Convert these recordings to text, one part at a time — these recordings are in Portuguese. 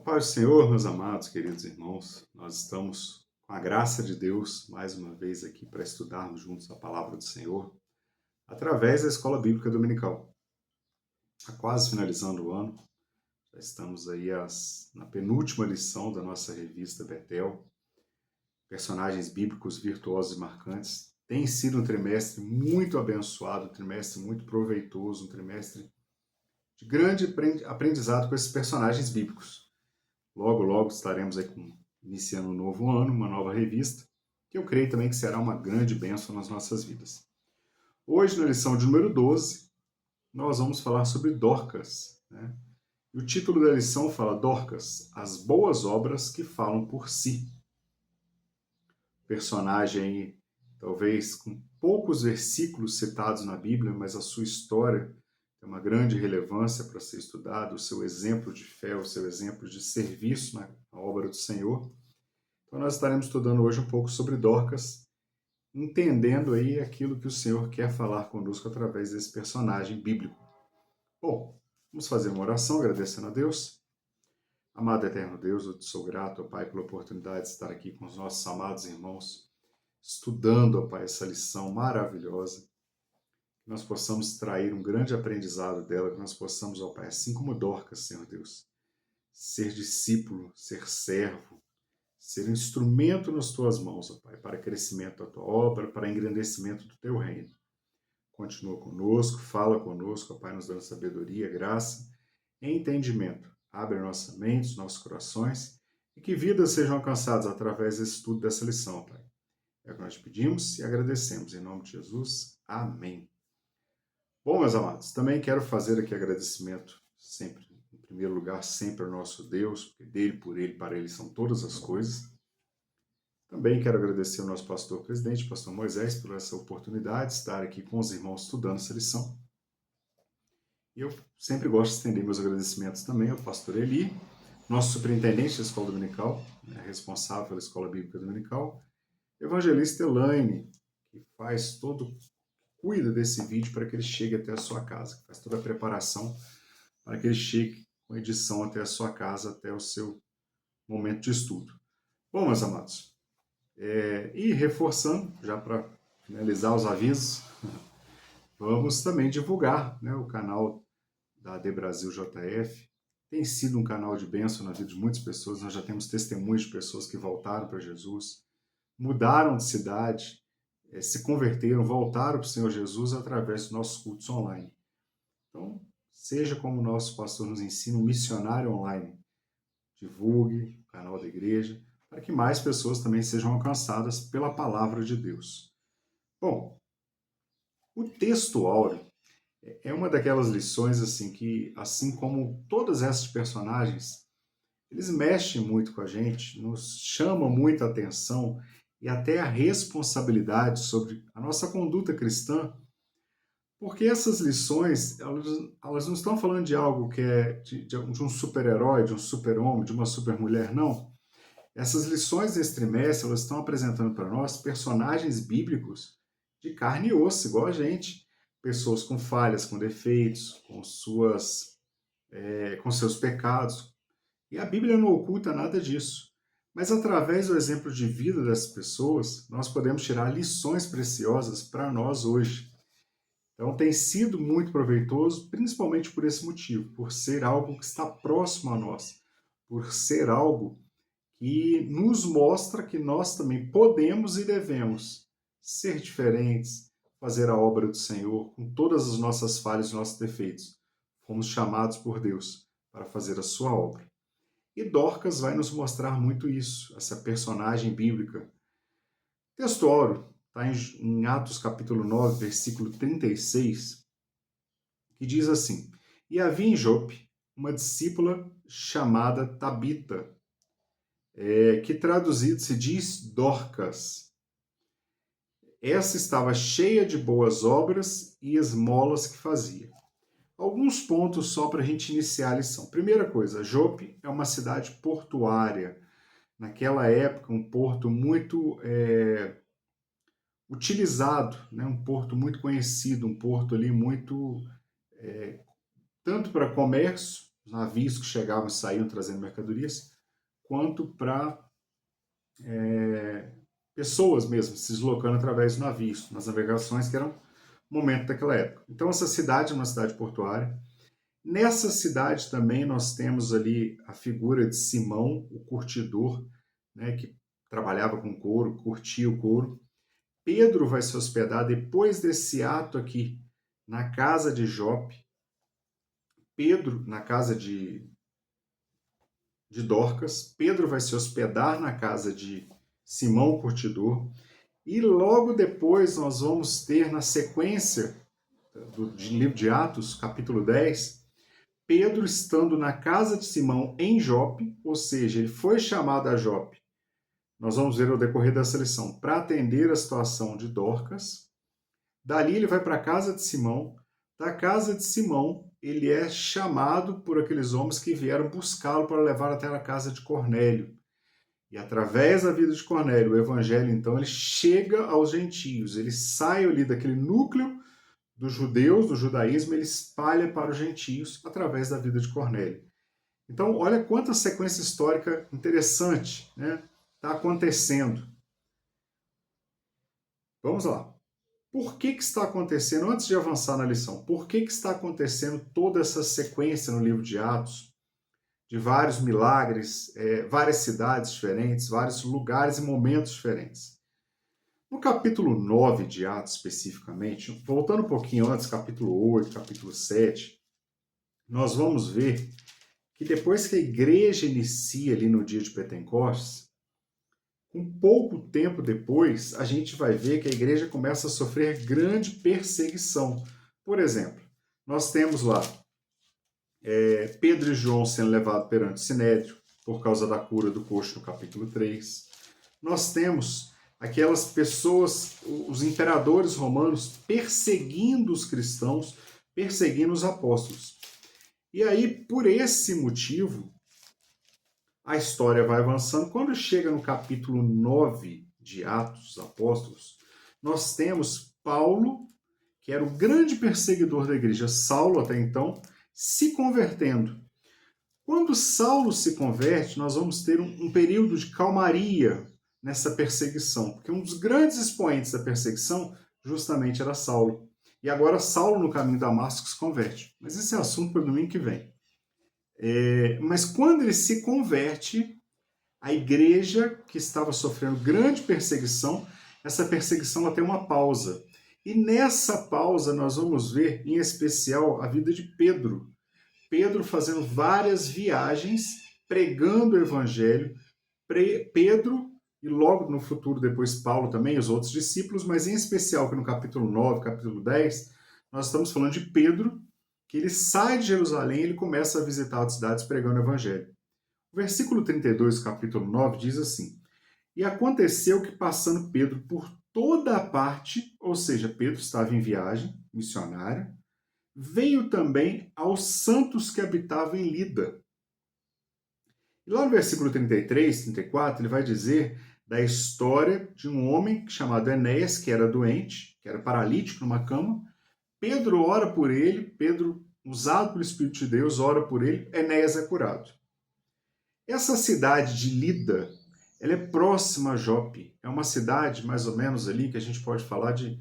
Paz do Senhor, meus amados, queridos irmãos, nós estamos com a graça de Deus mais uma vez aqui para estudarmos juntos a palavra do Senhor através da Escola Bíblica Dominical. Está quase finalizando o ano, já estamos aí na penúltima lição da nossa revista Betel, Personagens Bíblicos Virtuosos e Marcantes. Tem sido um trimestre muito abençoado, um trimestre muito proveitoso, um trimestre de grande aprendizado com esses personagens bíblicos. Logo, logo estaremos aí iniciando um novo ano, uma nova revista, que eu creio também que será uma grande bênção nas nossas vidas. Hoje, na lição de número 12, nós vamos falar sobre Dorcas, né? E o título da lição fala Dorcas, as boas obras que falam por si. Personagem, talvez com poucos versículos citados na Bíblia, mas a sua história tem uma grande relevância para ser estudado, o seu exemplo de fé, o seu exemplo de serviço na obra do Senhor. Então nós estaremos estudando hoje um pouco sobre Dorcas, entendendo aí aquilo que o Senhor quer falar conosco através desse personagem bíblico. Bom, vamos fazer uma oração agradecendo a Deus. Amado eterno Deus, eu te sou grato, ó Pai, pela oportunidade de estar aqui com os nossos amados irmãos, estudando, ó Pai, essa lição maravilhosa. Que nós possamos extrair um grande aprendizado dela, que nós possamos, ó Pai, assim como Dorcas, Senhor Deus, ser discípulo, ser servo, ser um instrumento nas tuas mãos, ó Pai, para crescimento da tua obra, para engrandecimento do teu reino. Continua conosco, fala conosco, ó Pai, nos dando sabedoria, graça e entendimento. Abre nossas mentes, nossos corações e que vidas sejam alcançadas através desse estudo dessa lição, ó Pai. É o que nós pedimos e agradecemos. Em nome de Jesus. Amém. Bom, meus amados, também quero fazer aqui agradecimento sempre, em primeiro lugar, sempre ao nosso Deus, porque dele, por ele, para ele são todas as coisas. Também quero agradecer ao nosso pastor presidente, pastor Moisés, por essa oportunidade de estar aqui com os irmãos estudando essa lição. E eu sempre gosto de estender meus agradecimentos também ao pastor Eli, nosso superintendente da Escola Dominical, responsável pela Escola Bíblica Dominical, evangelista Elaine, que faz cuida desse vídeo para que ele chegue até a sua casa, que faz toda a preparação para que ele chegue com edição até a sua casa, até o seu momento de estudo. Bom, meus amados, e reforçando, já para finalizar os avisos, vamos também divulgar, né, o canal da AD Brasil JF. Tem sido um canal de bênção na vida de muitas pessoas, nós já temos testemunhos de pessoas que voltaram para Jesus, mudaram de cidade, se converteram, voltaram para o Senhor Jesus através dos nossos cultos online. Então, seja como o nosso pastor nos ensina, um missionário online. Divulgue o canal da igreja, para que mais pessoas também sejam alcançadas pela palavra de Deus. Bom, o texto áureo é uma daquelas lições assim que, assim como todas essas personagens, eles mexem muito com a gente, nos chamam muita atenção e até a responsabilidade sobre a nossa conduta cristã, porque essas lições, elas não estão falando de algo que é de um super-herói, de um super-homem, de uma super-mulher, não. Essas lições desse trimestre, elas estão apresentando para nós personagens bíblicos de carne e osso, igual a gente. Pessoas com falhas, com defeitos, com seus pecados. E a Bíblia não oculta nada disso. Mas através do exemplo de vida dessas pessoas, nós podemos tirar lições preciosas para nós hoje. Então tem sido muito proveitoso, principalmente por esse motivo, por ser algo que está próximo a nós, por ser algo que nos mostra que nós também podemos e devemos ser diferentes, fazer a obra do Senhor com todas as nossas falhas e nossos defeitos. Fomos chamados por Deus para fazer a sua obra. E Dorcas vai nos mostrar muito isso, essa personagem bíblica. Texto áureo está em Atos capítulo 9, versículo 36, que diz assim: E havia em Jope uma discípula chamada Tabita, que traduzido se diz Dorcas. Essa estava cheia de boas obras e esmolas que fazia. Alguns pontos só para a gente iniciar a lição. Primeira coisa, Jope é uma cidade portuária. Naquela época, um porto muito utilizado, né? Um porto muito conhecido, um porto ali muito tanto para comércio os navios que chegavam e saíam trazendo mercadorias, quanto para pessoas mesmo se deslocando através de navios, nas navegações que eram o momento daquela época. Então essa cidade é uma cidade portuária. Nessa cidade também nós temos ali a figura de Simão, o curtidor, né, que trabalhava com couro, curtia o couro. Pedro vai se hospedar depois desse ato aqui na casa de Jope. Pedro, na casa de Dorcas. Pedro vai se hospedar na casa de Simão o curtidor. E logo depois nós vamos ter, na sequência do livro de Atos, capítulo 10, Pedro estando na casa de Simão em Jope, ou seja, ele foi chamado a Jope. Nós vamos ver ao decorrer dessa lição, para atender a situação de Dorcas. Dali ele vai para a casa de Simão. Da casa de Simão, ele é chamado por aqueles homens que vieram buscá-lo para levar até a casa de Cornélio. E através da vida de Cornélio, o evangelho, então, ele chega aos gentios. Ele sai ali daquele núcleo dos judeus, do judaísmo, ele espalha para os gentios através da vida de Cornélio. Então, olha quanta sequência histórica interessante, né? Está acontecendo. Vamos lá. Por que está acontecendo, antes de avançar na lição, por que está acontecendo toda essa sequência no livro de Atos, de vários milagres, várias cidades diferentes, vários lugares e momentos diferentes? No capítulo 9 de Atos, especificamente, voltando um pouquinho antes, capítulo 8, capítulo 7, nós vamos ver que depois que a igreja inicia ali no dia de Pentecostes, um pouco tempo depois, a gente vai ver que a igreja começa a sofrer grande perseguição. Por exemplo, nós temos lá Pedro e João sendo levados perante o Sinédrio, por causa da cura do coxo no capítulo 3. Nós temos aquelas pessoas, os imperadores romanos, perseguindo os cristãos, perseguindo os apóstolos. E aí, por esse motivo, a história vai avançando. Quando chega no capítulo 9 de Atos dos Apóstolos, nós temos Paulo, que era o grande perseguidor da igreja, Saulo até então, se convertendo. Quando Saulo se converte, nós vamos ter um período de calmaria nessa perseguição, porque um dos grandes expoentes da perseguição justamente era Saulo. E agora Saulo, no caminho de Damasco, se converte. Mas esse é assunto para o domingo que vem. Mas quando ele se converte, a igreja, que estava sofrendo grande perseguição, essa perseguição ela tem uma pausa. E nessa pausa nós vamos ver, em especial, a vida de Pedro. Pedro fazendo várias viagens, pregando o evangelho. Pedro, e logo no futuro depois Paulo também, os outros discípulos, mas em especial que no capítulo 9, capítulo 10, nós estamos falando de Pedro, que ele sai de Jerusalém e ele começa a visitar as cidades pregando o evangelho. O versículo 32, capítulo 9, diz assim: E aconteceu que, passando Pedro por toda a parte, ou seja, Pedro estava em viagem missionária, veio também aos santos que habitavam em Lida. E lá no versículo 33, 34, ele vai dizer da história de um homem chamado Enéas, que era doente, que era paralítico numa cama. Pedro ora por ele, Pedro, usado pelo Espírito de Deus, ora por ele, Enéas é curado. Essa cidade de Lida, ela é próxima a Jope. É uma cidade, mais ou menos, ali, que a gente pode falar de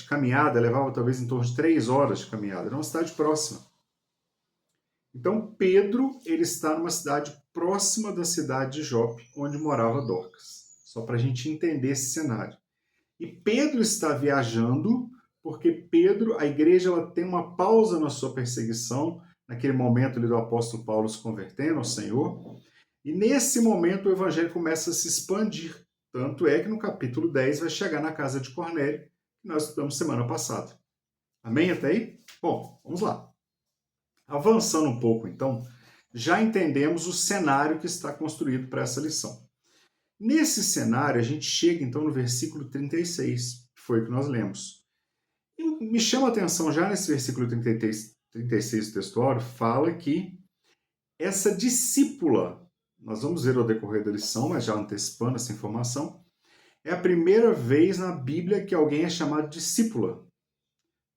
caminhada, levava talvez em torno de 3 horas de caminhada. Era uma cidade próxima. Então, Pedro, ele está numa cidade próxima da cidade de Jope, onde morava Dorcas. Só para a gente entender esse cenário. E Pedro está viajando, porque Pedro, a igreja, ela tem uma pausa na sua perseguição, naquele momento ali do apóstolo Paulo se convertendo ao Senhor. E nesse momento o evangelho começa a se expandir. Tanto é que no capítulo 10 vai chegar na casa de Cornélio, que nós estudamos semana passada. Amém até aí? Bom, vamos lá. Avançando um pouco, então, já entendemos o cenário que está construído para essa lição. Nesse cenário, a gente chega, então, no versículo 36, que foi o que nós lemos. E me chama a atenção, já nesse versículo 36 do textuário, fala que essa discípula, nós vamos ver ao decorrer da lição, mas já antecipando essa informação, é a primeira vez na Bíblia que alguém é chamado discípula.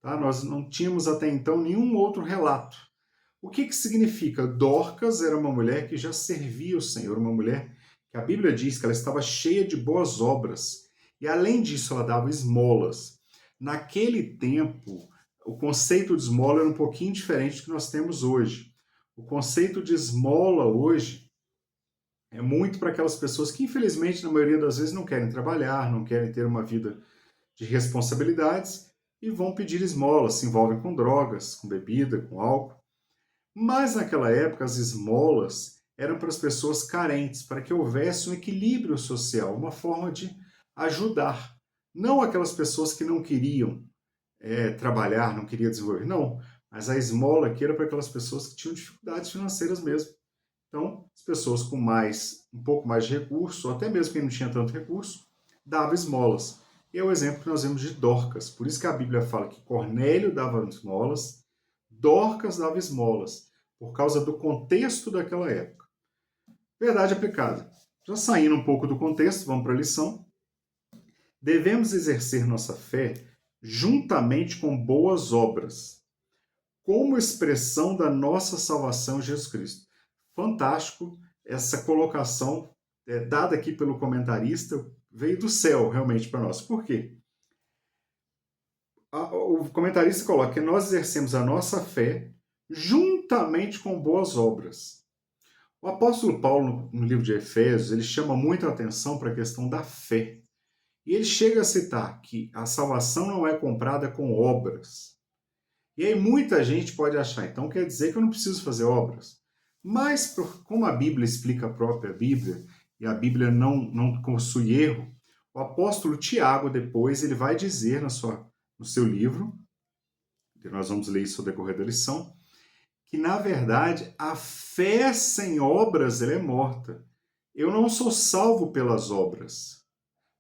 Tá? Nós não tínhamos até então nenhum outro relato. O que significa? Dorcas era uma mulher que já servia o Senhor, uma mulher que a Bíblia diz que ela estava cheia de boas obras. E além disso, ela dava esmolas. Naquele tempo, o conceito de esmola era um pouquinho diferente do que nós temos hoje. O conceito de esmola hoje é muito para aquelas pessoas que, infelizmente, na maioria das vezes, não querem trabalhar, não querem ter uma vida de responsabilidades e vão pedir esmolas, se envolvem com drogas, com bebida, com álcool. Mas naquela época as esmolas eram para as pessoas carentes, para que houvesse um equilíbrio social, uma forma de ajudar. Não aquelas pessoas que não queriam trabalhar, não queriam desenvolver, não. Mas a esmola aqui era para aquelas pessoas que tinham dificuldades financeiras mesmo. Então, as pessoas com um pouco mais de recurso, ou até mesmo quem não tinha tanto recurso, dava esmolas. E é o exemplo que nós vemos de Dorcas. Por isso que a Bíblia fala que Cornélio dava esmolas, Dorcas dava esmolas, por causa do contexto daquela época. Verdade aplicada. Já saindo um pouco do contexto, vamos para a lição. Devemos exercer nossa fé juntamente com boas obras, como expressão da nossa salvação em Jesus Cristo. Fantástico essa colocação dada aqui pelo comentarista, veio do céu realmente para nós. Por quê? O comentarista coloca que nós exercemos a nossa fé juntamente com boas obras. O apóstolo Paulo, no livro de Efésios, ele chama muito a atenção para a questão da fé. E ele chega a citar que a salvação não é comprada com obras. E aí muita gente pode achar, então quer dizer que eu não preciso fazer obras. Mas, como a Bíblia explica a própria Bíblia, e a Bíblia não possui erro, o apóstolo Tiago, depois, ele vai dizer no seu livro, que nós vamos ler isso ao decorrer da lição, que, na verdade, a fé sem obras ela é morta. Eu não sou salvo pelas obras,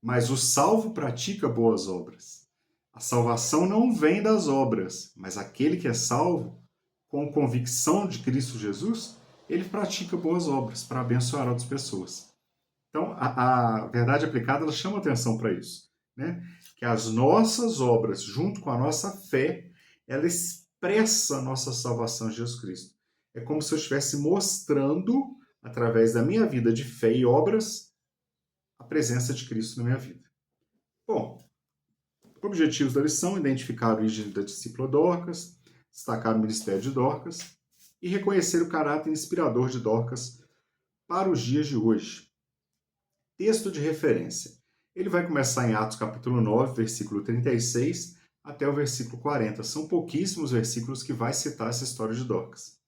mas o salvo pratica boas obras. A salvação não vem das obras, mas aquele que é salvo, com convicção de Cristo Jesus, ele pratica boas obras para abençoar outras pessoas. Então, a verdade aplicada ela chama atenção para isso, né? Que as nossas obras, junto com a nossa fé, ela expressa a nossa salvação em Jesus Cristo. É como se eu estivesse mostrando, através da minha vida de fé e obras, a presença de Cristo na minha vida. Bom, objetivos da lição: identificar a origem da discípula Dorcas, destacar o ministério de Dorcas e reconhecer o caráter inspirador de Dorcas para os dias de hoje. Texto de referência. Ele vai começar em Atos capítulo 9, versículo 36 até o versículo 40. São pouquíssimos versículos que vai citar essa história de Dorcas.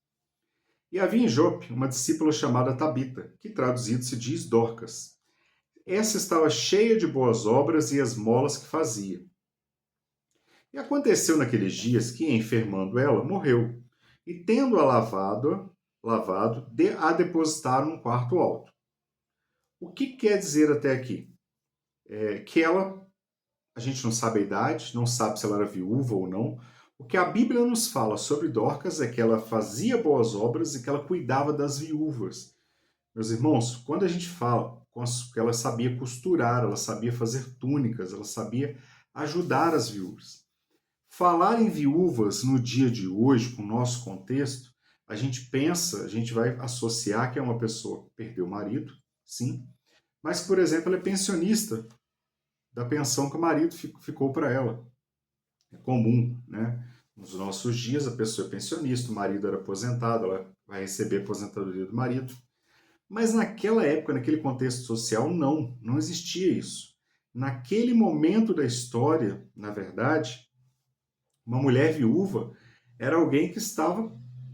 E havia em Jope uma discípula chamada Tabita, que traduzido se diz Dorcas. Essa estava cheia de boas obras e esmolas que fazia. E aconteceu naqueles dias que, enfermando ela, morreu, e tendo-a lavado, a depositaram num quarto alto. O que quer dizer até aqui? Que a gente não sabe a idade, não sabe se ela era viúva ou não. O que a Bíblia nos fala sobre Dorcas é que ela fazia boas obras e que ela cuidava das viúvas. Meus irmãos, quando a gente fala que ela sabia costurar, ela sabia fazer túnicas, ela sabia ajudar as viúvas. Falar em viúvas no dia de hoje, com o nosso contexto, a gente vai associar que é uma pessoa que perdeu o marido, sim, mas que, por exemplo, ela é pensionista da pensão que o marido ficou para ela. É comum, né? Nos nossos dias, a pessoa é pensionista, o marido era aposentado, ela vai receber a aposentadoria do marido. Mas naquela época, naquele contexto social, não existia isso. Naquele momento da história, na verdade, uma mulher viúva era alguém que estava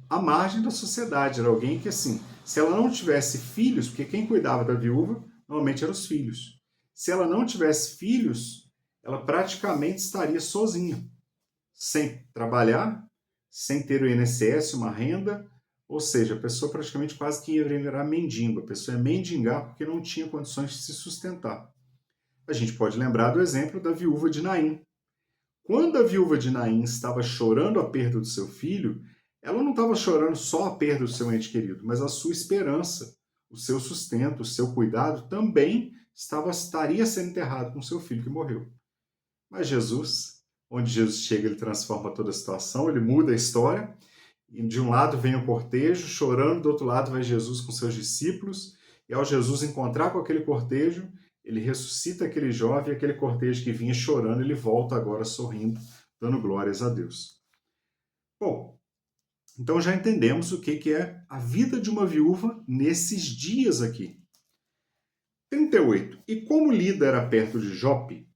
à margem da sociedade, era alguém que, assim, se ela não tivesse filhos, porque quem cuidava da viúva normalmente eram os filhos. Se ela não tivesse filhos, ela praticamente estaria sozinha, sem trabalhar, sem ter o INSS, uma renda, ou seja, a pessoa praticamente quase que ia virar mendigo. A pessoa ia mendigar porque não tinha condições de se sustentar. A gente pode lembrar do exemplo da viúva de Naim. Quando a viúva de Naim estava chorando a perda do seu filho, ela não estava chorando só a perda do seu ente querido, mas a sua esperança, o seu sustento, o seu cuidado também estaria sendo enterrado com seu filho que morreu. Mas Jesus, onde Jesus chega, ele transforma toda a situação, ele muda a história. E de um lado vem o cortejo chorando, do outro lado vai Jesus com seus discípulos, e ao Jesus encontrar com aquele cortejo, ele ressuscita aquele jovem, aquele cortejo que vinha chorando, ele volta agora sorrindo, dando glórias a Deus. Bom, então já entendemos o que é a vida de uma viúva nesses dias aqui. 38. E como Lida era perto de Jope,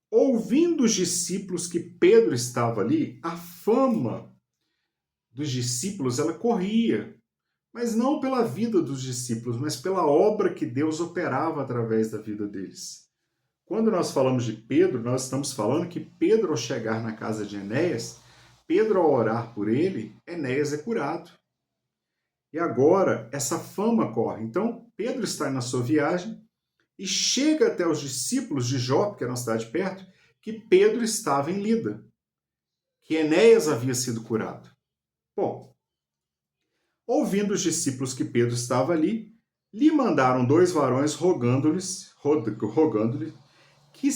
ouvindo os discípulos que Pedro estava ali, a fama dos discípulos ela corria, mas não pela vida dos discípulos, mas pela obra que Deus operava através da vida deles. Quando nós falamos de Pedro, nós estamos falando que Pedro, ao chegar na casa de Enéas, Pedro, ao orar por ele, Enéas é curado. E agora, essa fama corre. Então, Pedro está na sua viagem e chega até os discípulos de Jope, que era uma cidade perto, que Pedro estava em Lida, que Enéas havia sido curado. Bom, ouvindo os discípulos que Pedro estava ali, lhe mandaram 2 varões rogando-lhe que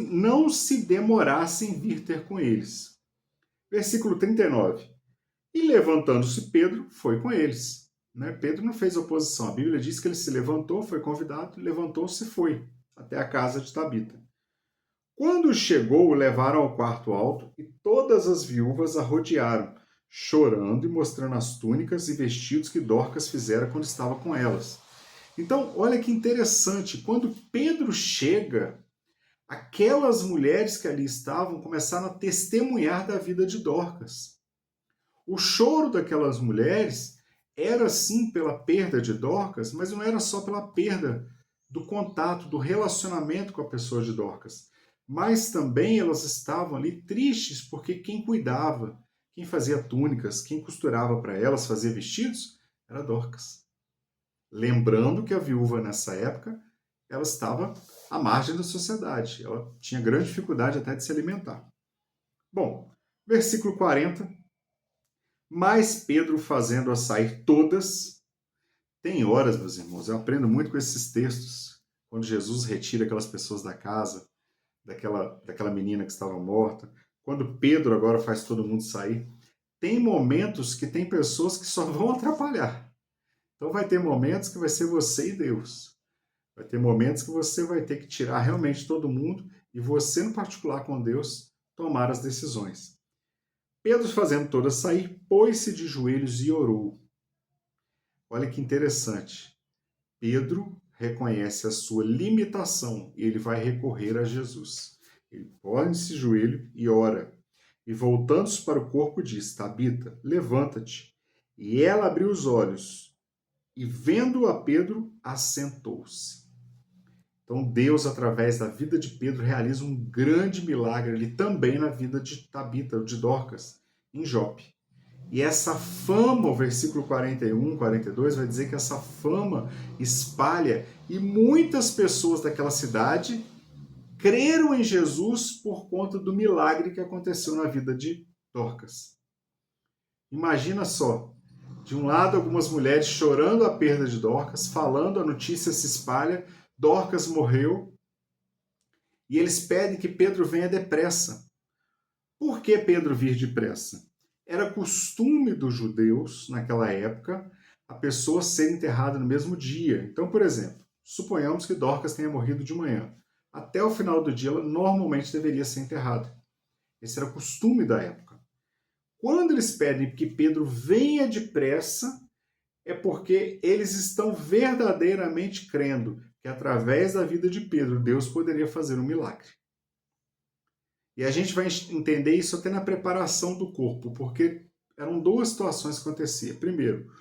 não se demorasse em vir ter com eles. Versículo 39. E levantando-se Pedro, foi com eles. Pedro não fez oposição. A Bíblia diz que ele se levantou, foi convidado, levantou-se e foi até a casa de Tabita. Quando chegou, o levaram ao quarto alto e todas as viúvas a rodearam, chorando e mostrando as túnicas e vestidos que Dorcas fizera quando estava com elas. Então, olha que interessante, quando Pedro chega, aquelas mulheres que ali estavam começaram a testemunhar da vida de Dorcas. O choro daquelas mulheres era sim pela perda de Dorcas, mas não era só pela perda do contato, do relacionamento com a pessoa de Dorcas, mas também elas estavam ali tristes porque quem cuidava, quem fazia túnicas, quem costurava para elas, fazia vestidos, era Dorcas. Lembrando que a viúva nessa época, ela estava à margem da sociedade, ela tinha grande dificuldade até de se alimentar. Bom, versículo 40. Mas Pedro, fazendo-as sair todas, tem horas, meus irmãos, eu aprendo muito com esses textos, quando Jesus retira aquelas pessoas da casa, daquela menina que estava morta, quando Pedro agora faz todo mundo sair, tem momentos que tem pessoas que só vão atrapalhar. Então vai ter momentos que vai ser você e Deus. Vai ter momentos que você vai ter que tirar realmente todo mundo e você, no particular com Deus, tomar as decisões. Pedro, fazendo todas sair, pôs-se de joelhos e orou. Olha que interessante. Pedro reconhece a sua limitação e ele vai recorrer a Jesus. Ele põe-se de joelho e ora. E voltando-se para o corpo, diz: Tabita, levanta-te. E ela abriu os olhos e, vendo a Pedro, assentou-se. Então Deus, através da vida de Pedro, realiza um grande milagre ali também na vida de Tabita, de Dorcas, em Jope. E essa fama, o versículo 41, 42, vai dizer que essa fama espalha e muitas pessoas daquela cidade creram em Jesus por conta do milagre que aconteceu na vida de Dorcas. Imagina só, de um lado algumas mulheres chorando a perda de Dorcas, falando, a notícia se espalha, Dorcas morreu, e eles pedem que Pedro venha depressa. Por que Pedro vir depressa? Era costume dos judeus, naquela época, a pessoa ser enterrada no mesmo dia. Então, por exemplo, suponhamos que Dorcas tenha morrido de manhã. Até o final do dia, ela normalmente deveria ser enterrada. Esse era o costume da época. Quando eles pedem que Pedro venha depressa, é porque eles estão verdadeiramente crendo que através da vida de Pedro, Deus poderia fazer um milagre. E a gente vai entender isso até na preparação do corpo, porque eram 2 situações que aconteciam. Primeiro,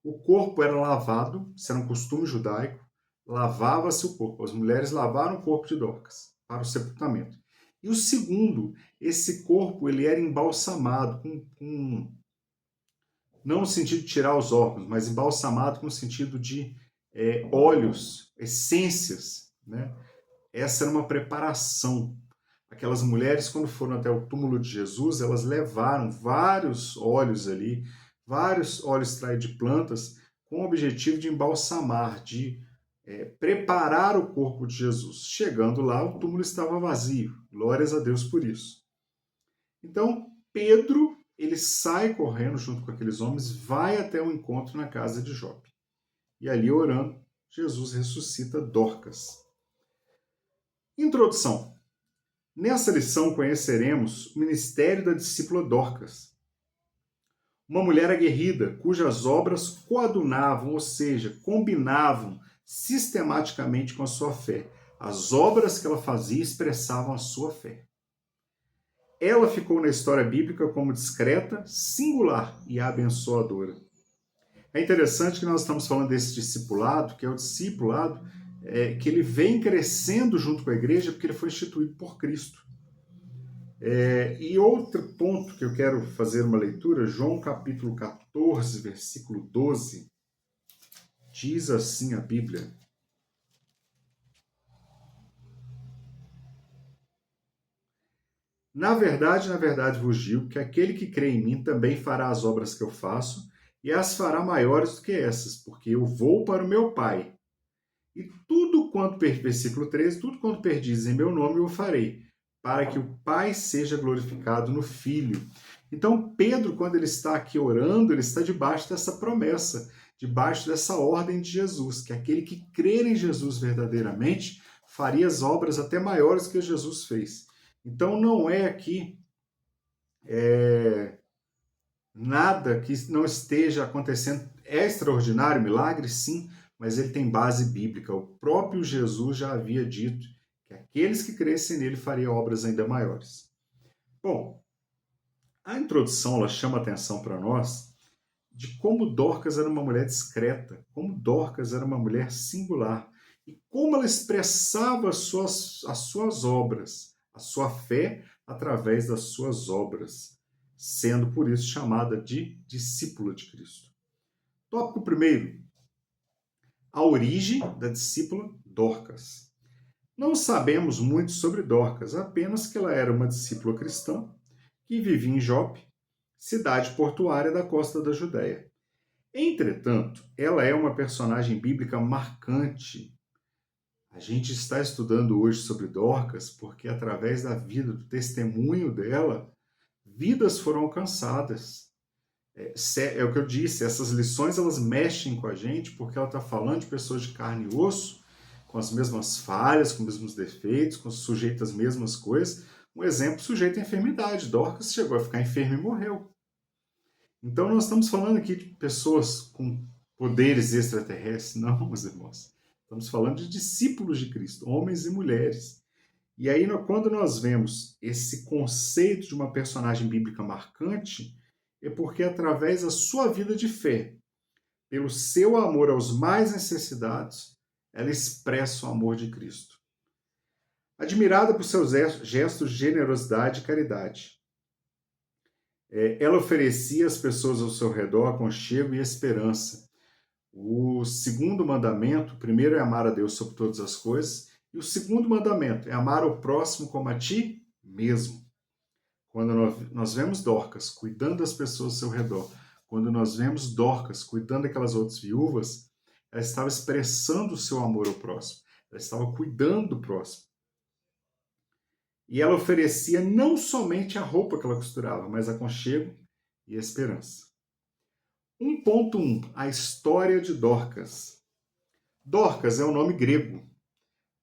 o corpo era lavado, isso era um costume judaico, lavava-se o corpo. As mulheres lavaram o corpo de Dorcas para o sepultamento. E o segundo, esse corpo ele era embalsamado, não no sentido de tirar os órgãos, mas embalsamado com o sentido de óleos, essências. Né? Essa era uma preparação. Aquelas mulheres, quando foram até o túmulo de Jesus, elas levaram vários óleos ali, vários óleos extraídos de plantas, com o objetivo de embalsamar, de preparar o corpo de Jesus. Chegando lá, o túmulo estava vazio. Glórias a Deus por isso. Então, Pedro ele sai correndo junto com aqueles homens, vai até o encontro na casa de Jope. E ali, orando, Jesus ressuscita Dorcas. Introdução. Nessa lição conheceremos o ministério da discípula Dorcas, uma mulher aguerrida cujas obras coadunavam, ou seja, combinavam sistematicamente com a sua fé. As obras que ela fazia expressavam a sua fé. Ela ficou na história bíblica como discreta, singular e abençoadora. É interessante que nós estamos falando desse discipulado, que é o discipulado que ele vem crescendo junto com a igreja porque ele foi instituído por Cristo. E outro ponto que eu quero fazer uma leitura, João capítulo 14, versículo 12, diz assim a Bíblia: na verdade vos digo que aquele que crê em mim também fará as obras que eu faço, e as fará maiores do que essas, porque eu vou para o meu Pai. E tudo quanto, versículo 13, tudo quanto perdizes em meu nome eu o farei, para que o Pai seja glorificado no Filho. Então, Pedro, quando ele está aqui orando, ele está debaixo dessa promessa, debaixo dessa ordem de Jesus, que aquele que crer em Jesus verdadeiramente faria as obras até maiores que Jesus fez. Então, não é aqui nada que não esteja acontecendo. É extraordinário, milagre, sim, mas ele tem base bíblica. O próprio Jesus já havia dito que aqueles que crescem nele fariam obras ainda maiores. Bom, a introdução ela chama atenção para nós de como Dorcas era uma mulher discreta, como Dorcas era uma mulher singular, e como ela expressava as suas obras, a sua fé através das suas obras, sendo por isso chamada de discípula de Cristo. Tópico primeiro: a origem da discípula Dorcas. Não sabemos muito sobre Dorcas, apenas que ela era uma discípula cristã que vivia em Jope, cidade portuária da costa da Judéia. Entretanto, ela é uma personagem bíblica marcante. A gente está estudando hoje sobre Dorcas porque, através da vida, do testemunho dela, vidas foram alcançadas. É o que eu disse, essas lições elas mexem com a gente porque ela está falando de pessoas de carne e osso, com as mesmas falhas, com os mesmos defeitos, sujeitas às mesmas coisas. Um exemplo, sujeito à enfermidade. Dorcas chegou a ficar enferma e morreu. Então nós estamos falando aqui de pessoas com poderes extraterrestres, não, meus irmãos. Estamos falando de discípulos de Cristo, homens e mulheres. E aí, quando nós vemos esse conceito de uma personagem bíblica marcante, é porque através da sua vida de fé, pelo seu amor aos mais necessitados, ela expressa o amor de Cristo. Admirada por seus gestos de generosidade e caridade, ela oferecia às pessoas ao seu redor aconchego e esperança. O segundo mandamento, o primeiro é amar a Deus sobre todas as coisas, e o segundo mandamento é amar o próximo como a ti mesmo. Quando nós vemos Dorcas cuidando das pessoas ao seu redor, quando nós vemos Dorcas cuidando daquelas outras viúvas, ela estava expressando o seu amor ao próximo, ela estava cuidando do próximo. E ela oferecia não somente a roupa que ela costurava, mas aconchego e esperança. 1.1. A história de Dorcas. Dorcas é um nome grego,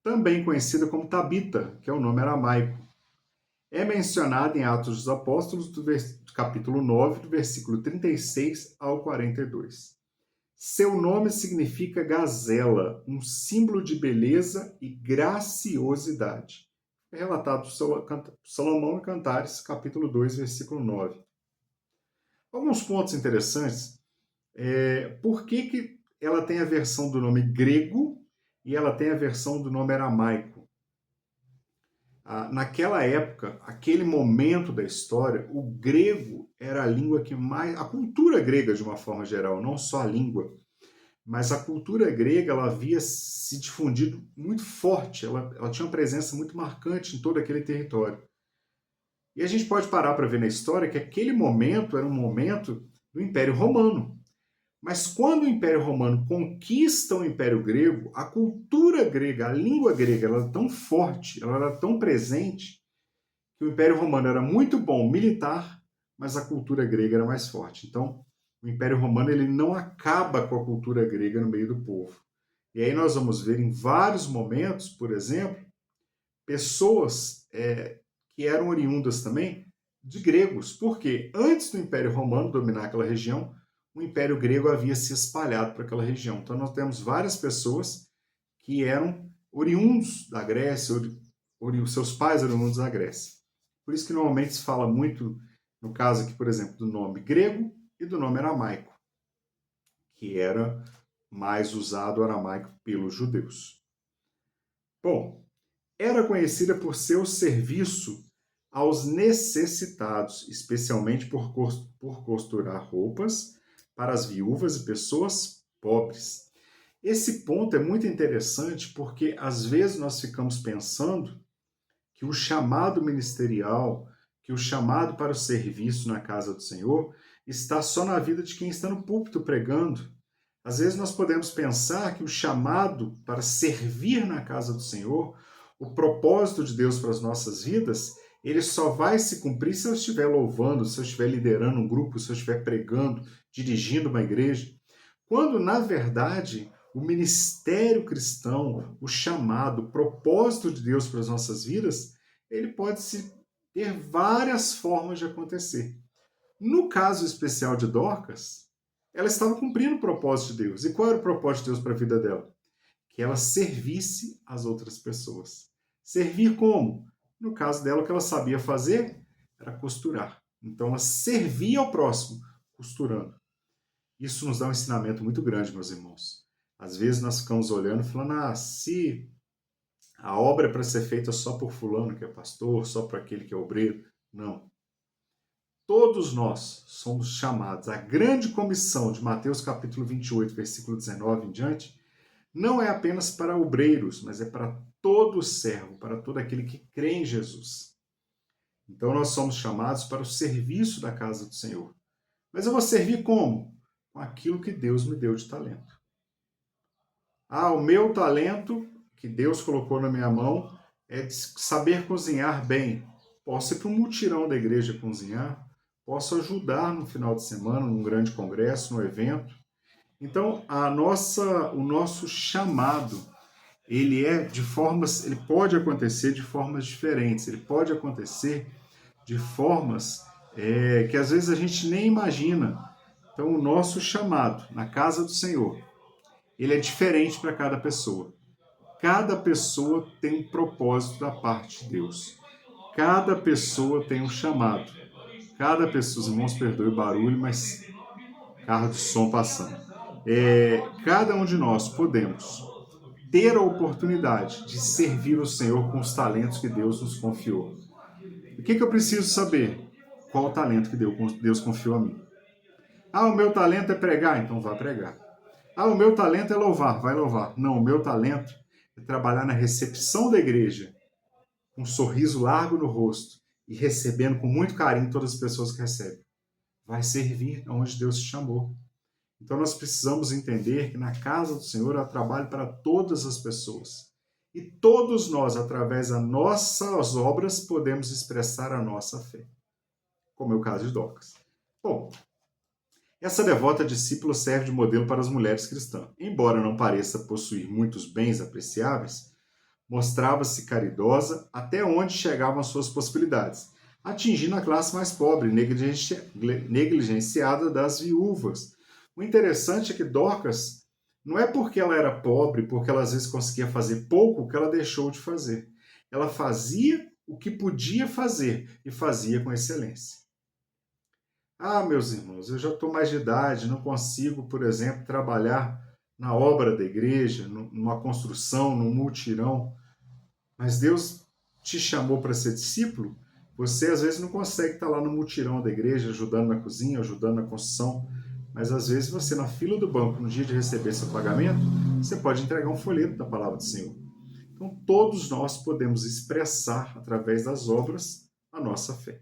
também conhecida como Tabita, que é o nome aramaico. É mencionada em Atos dos Apóstolos, do capítulo 9, do versículo 36 ao 42. Seu nome significa gazela, um símbolo de beleza e graciosidade. É relatado por Salomão em Cantares, capítulo 2, versículo 9. Alguns pontos interessantes. Por que ela tem a versão do nome grego e ela tem a versão do nome aramaico? Naquela época, aquele momento da história, o grego era a língua que mais... A cultura grega, de uma forma geral, não só a língua, mas a cultura grega ela havia se difundido muito forte, ela tinha uma presença muito marcante em todo aquele território. E a gente pode parar para ver na história que aquele momento era um momento do Império Romano. Mas quando o Império Romano conquista o Império Grego, a cultura grega, a língua grega, ela era tão forte, ela era tão presente, que o Império Romano era muito bom militar, mas a cultura grega era mais forte. Então, o Império Romano ele não acaba com a cultura grega no meio do povo. E aí nós vamos ver em vários momentos, por exemplo, pessoas que eram oriundas também de gregos, porque antes do Império Romano dominar aquela região, o Império Grego havia se espalhado para aquela região. Então nós temos várias pessoas que eram oriundos da Grécia, seus pais eram oriundos da Grécia. Por isso que normalmente se fala muito, no caso aqui, por exemplo, do nome grego e do nome aramaico, que era mais usado o aramaico pelos judeus. Bom, era conhecida por seu serviço aos necessitados, especialmente por costurar roupas para as viúvas e pessoas pobres. Esse ponto é muito interessante porque às vezes nós ficamos pensando que o chamado ministerial, que o chamado para o serviço na casa do Senhor está só na vida de quem está no púlpito pregando. Às vezes nós podemos pensar que o chamado para servir na casa do Senhor, o propósito de Deus para as nossas vidas, ele só vai se cumprir se eu estiver louvando, se eu estiver liderando um grupo, se eu estiver pregando, dirigindo uma igreja. Quando, na verdade, o ministério cristão, o chamado, o propósito de Deus para as nossas vidas, ele pode ter várias formas de acontecer. No caso especial de Dorcas, ela estava cumprindo o propósito de Deus. E qual era o propósito de Deus para a vida dela? Que ela servisse as outras pessoas. Servir como? No caso dela, o que ela sabia fazer era costurar. Então, ela servia ao próximo, costurando. Isso nos dá um ensinamento muito grande, meus irmãos. Às vezes nós ficamos olhando e falando, se a obra é para ser feita só por fulano que é pastor, só por aquele que é obreiro. Não. Todos nós somos chamados. A grande comissão de Mateus capítulo 28, versículo 19 em diante, não é apenas para obreiros, mas é para todo servo, para todo aquele que crê em Jesus. Então nós somos chamados para o serviço da casa do Senhor. Mas eu vou servir como? Com aquilo que Deus me deu de talento. O meu talento que Deus colocou na minha mão é de saber cozinhar bem. Posso ir para um mutirão da igreja cozinhar, posso ajudar no final de semana, num grande congresso, num evento. Então, o nosso chamado, ele pode acontecer de formas diferentes, ele pode acontecer de formas que às vezes a gente nem imagina. Então, o nosso chamado na casa do Senhor, ele é diferente para cada pessoa. Cada pessoa tem um propósito da parte de Deus. Cada pessoa tem um chamado. Cada pessoa, os irmãos perdoem o barulho, mas carro de som passando. Cada um de nós podemos ter a oportunidade de servir o Senhor com os talentos que Deus nos confiou. O que eu preciso saber? Qual o talento que Deus confiou a mim? O meu talento é pregar, então vá pregar. O meu talento é louvar, vai louvar. Não, o meu talento é trabalhar na recepção da igreja, com um sorriso largo no rosto e recebendo com muito carinho todas as pessoas que recebem. Vai servir onde Deus te chamou. Então nós precisamos entender que na casa do Senhor há trabalho para todas as pessoas. E todos nós, através das nossas obras, podemos expressar a nossa fé. Como é o caso de Dorcas. Bom, essa devota discípula serve de modelo para as mulheres cristãs. Embora não pareça possuir muitos bens apreciáveis, mostrava-se caridosa até onde chegavam as suas possibilidades, atingindo a classe mais pobre, negligenciada das viúvas. O interessante é que Dorcas, não é porque ela era pobre, porque ela às vezes conseguia fazer pouco, que ela deixou de fazer. Ela fazia o que podia fazer e fazia com excelência. Meus irmãos, eu já estou mais de idade, não consigo, por exemplo, trabalhar na obra da igreja, numa construção, num mutirão. Mas Deus te chamou para ser discípulo, você às vezes não consegue estar lá no mutirão da igreja, ajudando na cozinha, ajudando na construção, mas às vezes você na fila do banco, no dia de receber seu pagamento, você pode entregar um folheto da palavra do Senhor. Então todos nós podemos expressar, através das obras, a nossa fé.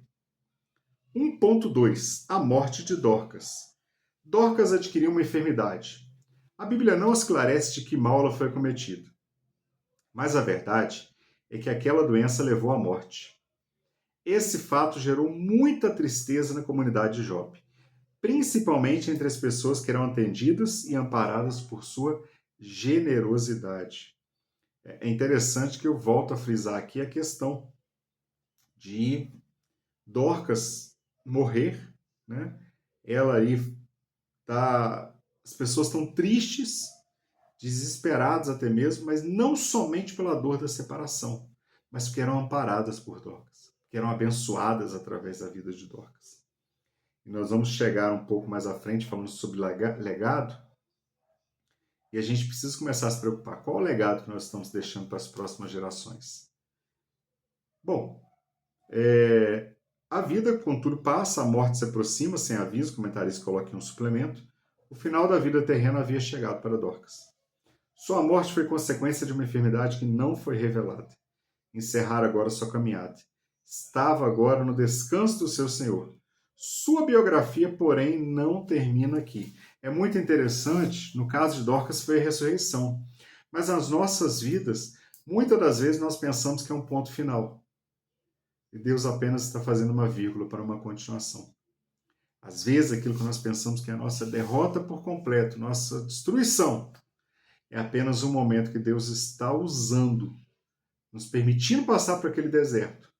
1.2. A morte de Dorcas. Dorcas adquiriu uma enfermidade. A Bíblia não esclarece de que mal ela foi acometida. Mas a verdade é que aquela doença levou à morte. Esse fato gerou muita tristeza na comunidade de Jope, principalmente entre as pessoas que eram atendidas e amparadas por sua generosidade. É interessante que eu volto a frisar aqui a questão de Dorcas morrer, né? Ela aí tá, as pessoas estão tristes, desesperadas até mesmo, mas não somente pela dor da separação, mas porque eram amparadas por Dorcas, que eram abençoadas através da vida de Dorcas. E nós vamos chegar um pouco mais à frente falando sobre legado, e a gente precisa começar a se preocupar. Qual é o legado que nós estamos deixando para as próximas gerações? Bom, a vida, contudo, passa, a morte se aproxima, sem aviso, o comentarista coloca aqui um suplemento. O final da vida terrena havia chegado para Dorcas. Sua morte foi consequência de uma enfermidade que não foi revelada. Encerrara agora sua caminhada. Estava agora no descanso do seu Senhor. Sua biografia, porém, não termina aqui. É muito interessante, no caso de Dorcas foi a ressurreição. Mas nas nossas vidas, muitas das vezes nós pensamos que é um ponto final. E Deus apenas está fazendo uma vírgula para uma continuação. Às vezes, aquilo que nós pensamos que é a nossa derrota por completo, nossa destruição, é apenas um momento que Deus está usando, nos permitindo passar por aquele deserto,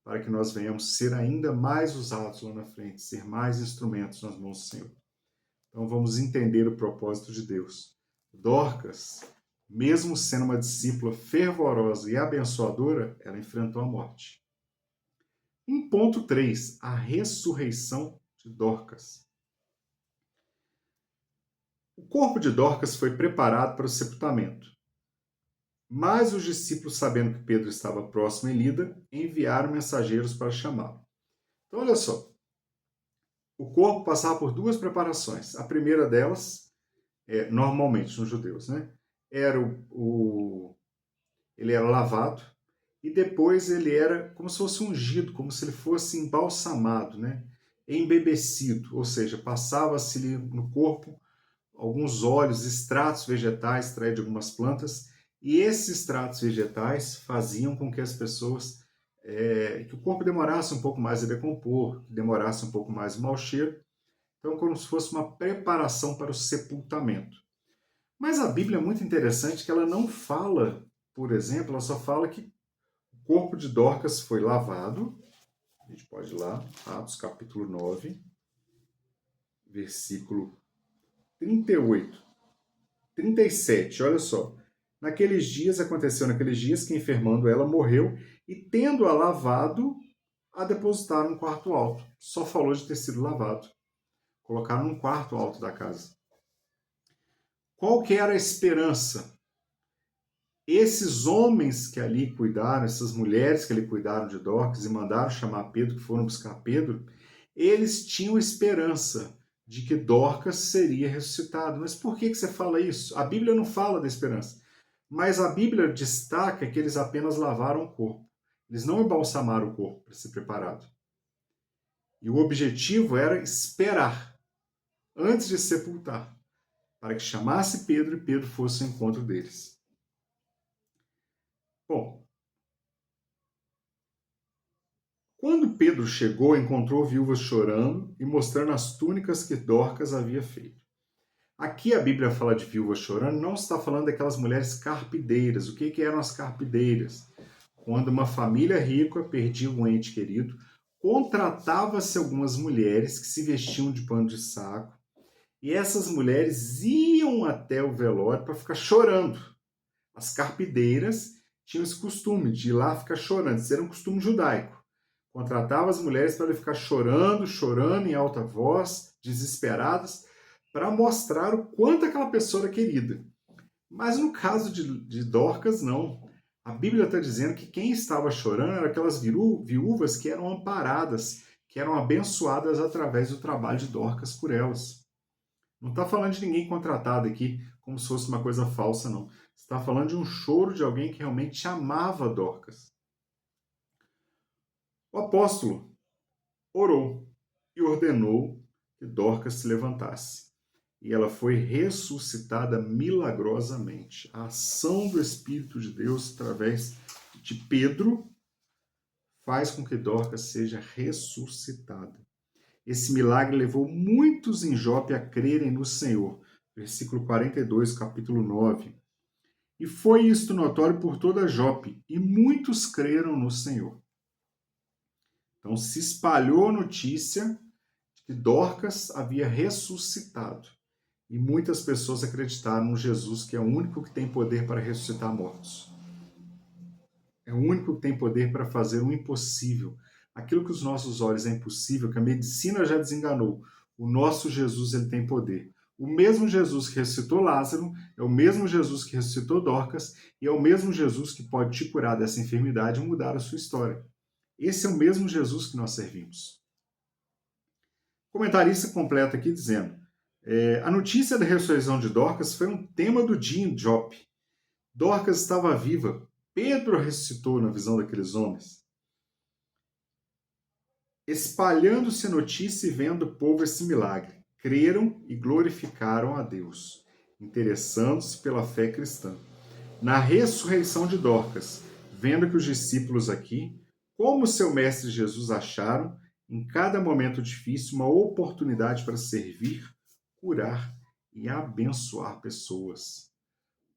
para que nós venhamos ser ainda mais usados lá na frente, ser mais instrumentos nas mãos do Senhor. Então vamos entender o propósito de Deus. Dorcas, mesmo sendo uma discípula fervorosa e abençoadora, ela enfrentou a morte. Em ponto 3, a ressurreição de Dorcas. O corpo de Dorcas foi preparado para o sepultamento. Mas os discípulos, sabendo que Pedro estava próximo em Lida, enviaram mensageiros para chamá-lo. Então, olha só. O corpo passava por duas preparações. A primeira delas, normalmente nos judeus, né? Ele era lavado e depois ele era como se fosse ungido, como se ele fosse embalsamado, né? Embebecido, ou seja, passava-se no corpo alguns óleos, extratos vegetais extraídos de algumas plantas, e esses extratos vegetais faziam com que as pessoas, que o corpo demorasse um pouco mais a decompor, que demorasse um pouco mais o mau cheiro, então como se fosse uma preparação para o sepultamento. Mas a Bíblia é muito interessante que ela não fala, por exemplo, ela só fala que o corpo de Dorcas foi lavado, a gente pode ir lá, Atos capítulo 9, versículo 38, 37, olha só. Aconteceu naqueles dias que, enfermando ela, morreu e, tendo-a lavado, a depositaram no quarto alto. Só falou de ter sido lavado. Colocaram num quarto alto da casa. Qual que era a esperança? Esses homens que ali cuidaram, essas mulheres que ali cuidaram de Dorcas e mandaram chamar Pedro, que foram buscar Pedro, eles tinham esperança de que Dorcas seria ressuscitado. Mas por que você fala isso? A Bíblia não fala da esperança. Mas a Bíblia destaca que eles apenas lavaram o corpo. Eles não embalsamaram o corpo para ser preparado. E o objetivo era esperar, antes de sepultar, para que chamasse Pedro e Pedro fosse ao encontro deles. Bom, quando Pedro chegou, encontrou viúvas chorando e mostrando as túnicas que Dorcas havia feito. Aqui a Bíblia fala de viúvas chorando, não está falando daquelas mulheres carpideiras. O que eram as carpideiras? Quando uma família rica perdia um ente querido, contratava-se algumas mulheres que se vestiam de pano de saco, e essas mulheres iam até o velório para ficar chorando. As carpideiras tinham esse costume de ir lá ficar chorando, isso era um costume judaico. Contratava as mulheres para ficar chorando em alta voz, desesperadas, para mostrar o quanto aquela pessoa era querida. Mas no caso de Dorcas, não. A Bíblia está dizendo que quem estava chorando eram aquelas viúvas que eram amparadas, que eram abençoadas através do trabalho de Dorcas por elas. Não está falando de ninguém contratado aqui, como se fosse uma coisa falsa, não. Está falando de um choro de alguém que realmente amava Dorcas. O apóstolo orou e ordenou que Dorcas se levantasse. E ela foi ressuscitada milagrosamente. A ação do Espírito de Deus através de Pedro faz com que Dorcas seja ressuscitada. Esse milagre levou muitos em Jope a crerem no Senhor. Versículo 42, capítulo 9. E foi isto notório por toda Jope, e muitos creram no Senhor. Então se espalhou a notícia de que Dorcas havia ressuscitado. E muitas pessoas acreditaram no Jesus, que é o único que tem poder para ressuscitar mortos. É o único que tem poder para fazer o impossível. Aquilo que os nossos olhos é impossível, que a medicina já desenganou, o nosso Jesus ele tem poder. O mesmo Jesus que ressuscitou Lázaro é o mesmo Jesus que ressuscitou Dorcas e é o mesmo Jesus que pode te curar dessa enfermidade e mudar a sua história. Esse é o mesmo Jesus que nós servimos. O comentarista completa aqui dizendo: a notícia da ressurreição de Dorcas foi um tema do dia em Jope. Dorcas estava viva. Pedro ressuscitou na visão daqueles homens. Espalhando-se a notícia e vendo o povo esse milagre, creram e glorificaram a Deus, interessando-se pela fé cristã. Na ressurreição de Dorcas, vendo que os discípulos aqui, como seu mestre Jesus, acharam, em cada momento difícil, uma oportunidade para servir, curar e abençoar pessoas.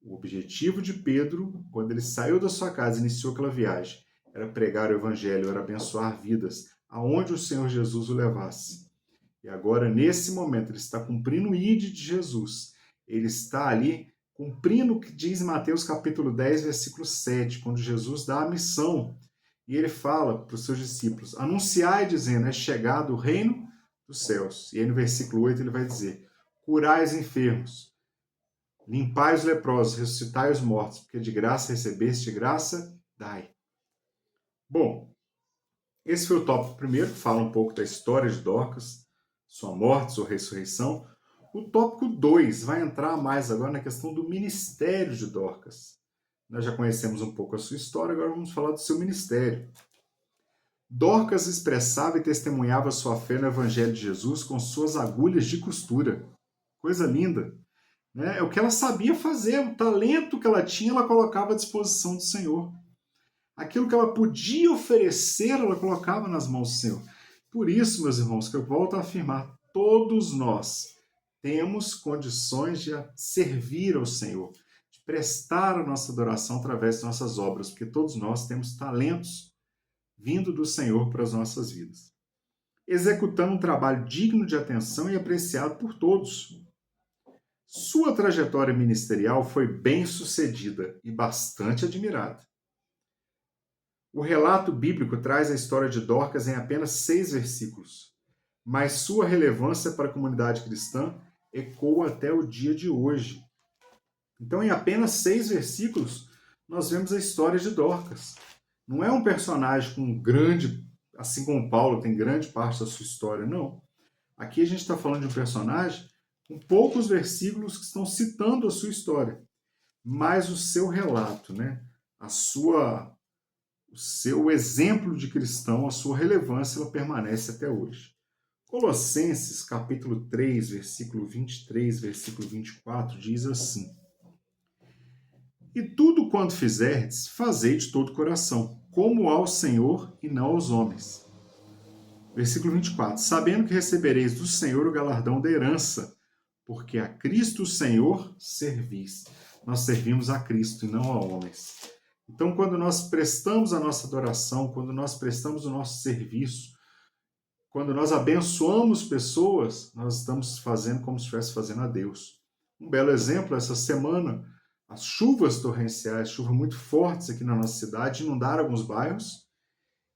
O objetivo de Pedro, quando ele saiu da sua casa e iniciou aquela viagem, era pregar o evangelho, era abençoar vidas, aonde o Senhor Jesus o levasse. E agora, nesse momento, ele está cumprindo o ID de Jesus. Ele está ali cumprindo o que diz Mateus capítulo 10, versículo 7, quando Jesus dá a missão. E ele fala para os seus discípulos: anunciai, dizendo, é chegado o reino dos céus. E aí no versículo 8 ele vai dizer: curai os enfermos, limpai os leprosos, ressuscitai os mortos, porque de graça recebeste, de graça dai. Bom, esse foi o tópico primeiro, que fala um pouco da história de Dorcas, sua morte, sua ressurreição. O tópico 2 vai entrar mais agora na questão do ministério de Dorcas. Nós já conhecemos um pouco a sua história, agora vamos falar do seu ministério. Dorcas expressava e testemunhava sua fé no Evangelho de Jesus com suas agulhas de costura. Coisa linda. É o que ela sabia fazer, o talento que ela tinha, ela colocava à disposição do Senhor. Aquilo que ela podia oferecer, ela colocava nas mãos do Senhor. Por isso, meus irmãos, que eu volto a afirmar, todos nós temos condições de servir ao Senhor, de prestar a nossa adoração através de nossas obras, porque todos nós temos talentos vindo do Senhor para as nossas vidas. Executando um trabalho digno de atenção e apreciado por todos. Sua trajetória ministerial foi bem sucedida e bastante admirada. O relato bíblico traz a história de Dorcas em apenas 6 versículos, mas sua relevância para a comunidade cristã ecoa até o dia de hoje. Então, em apenas 6 versículos, nós vemos a história de Dorcas. Não é um personagem com grande, assim como Paulo tem grande parte da sua história, não. Aqui a gente está falando de um personagem com poucos versículos que estão citando a sua história, mas o seu relato, o seu exemplo de cristão, a sua relevância, ela permanece até hoje. Colossenses, capítulo 3, versículo 23, versículo 24, diz assim: e tudo quanto fizerdes, fazei de todo o coração, como ao Senhor e não aos homens. Versículo 24, sabendo que recebereis do Senhor o galardão da herança, porque a Cristo o Senhor servis. Nós servimos a Cristo e não a homens. Então, quando nós prestamos a nossa adoração, quando nós prestamos o nosso serviço, quando nós abençoamos pessoas, nós estamos fazendo como se estivesse fazendo a Deus. Um belo exemplo, essa semana, as chuvas torrenciais, chuvas muito fortes aqui na nossa cidade, inundaram alguns bairros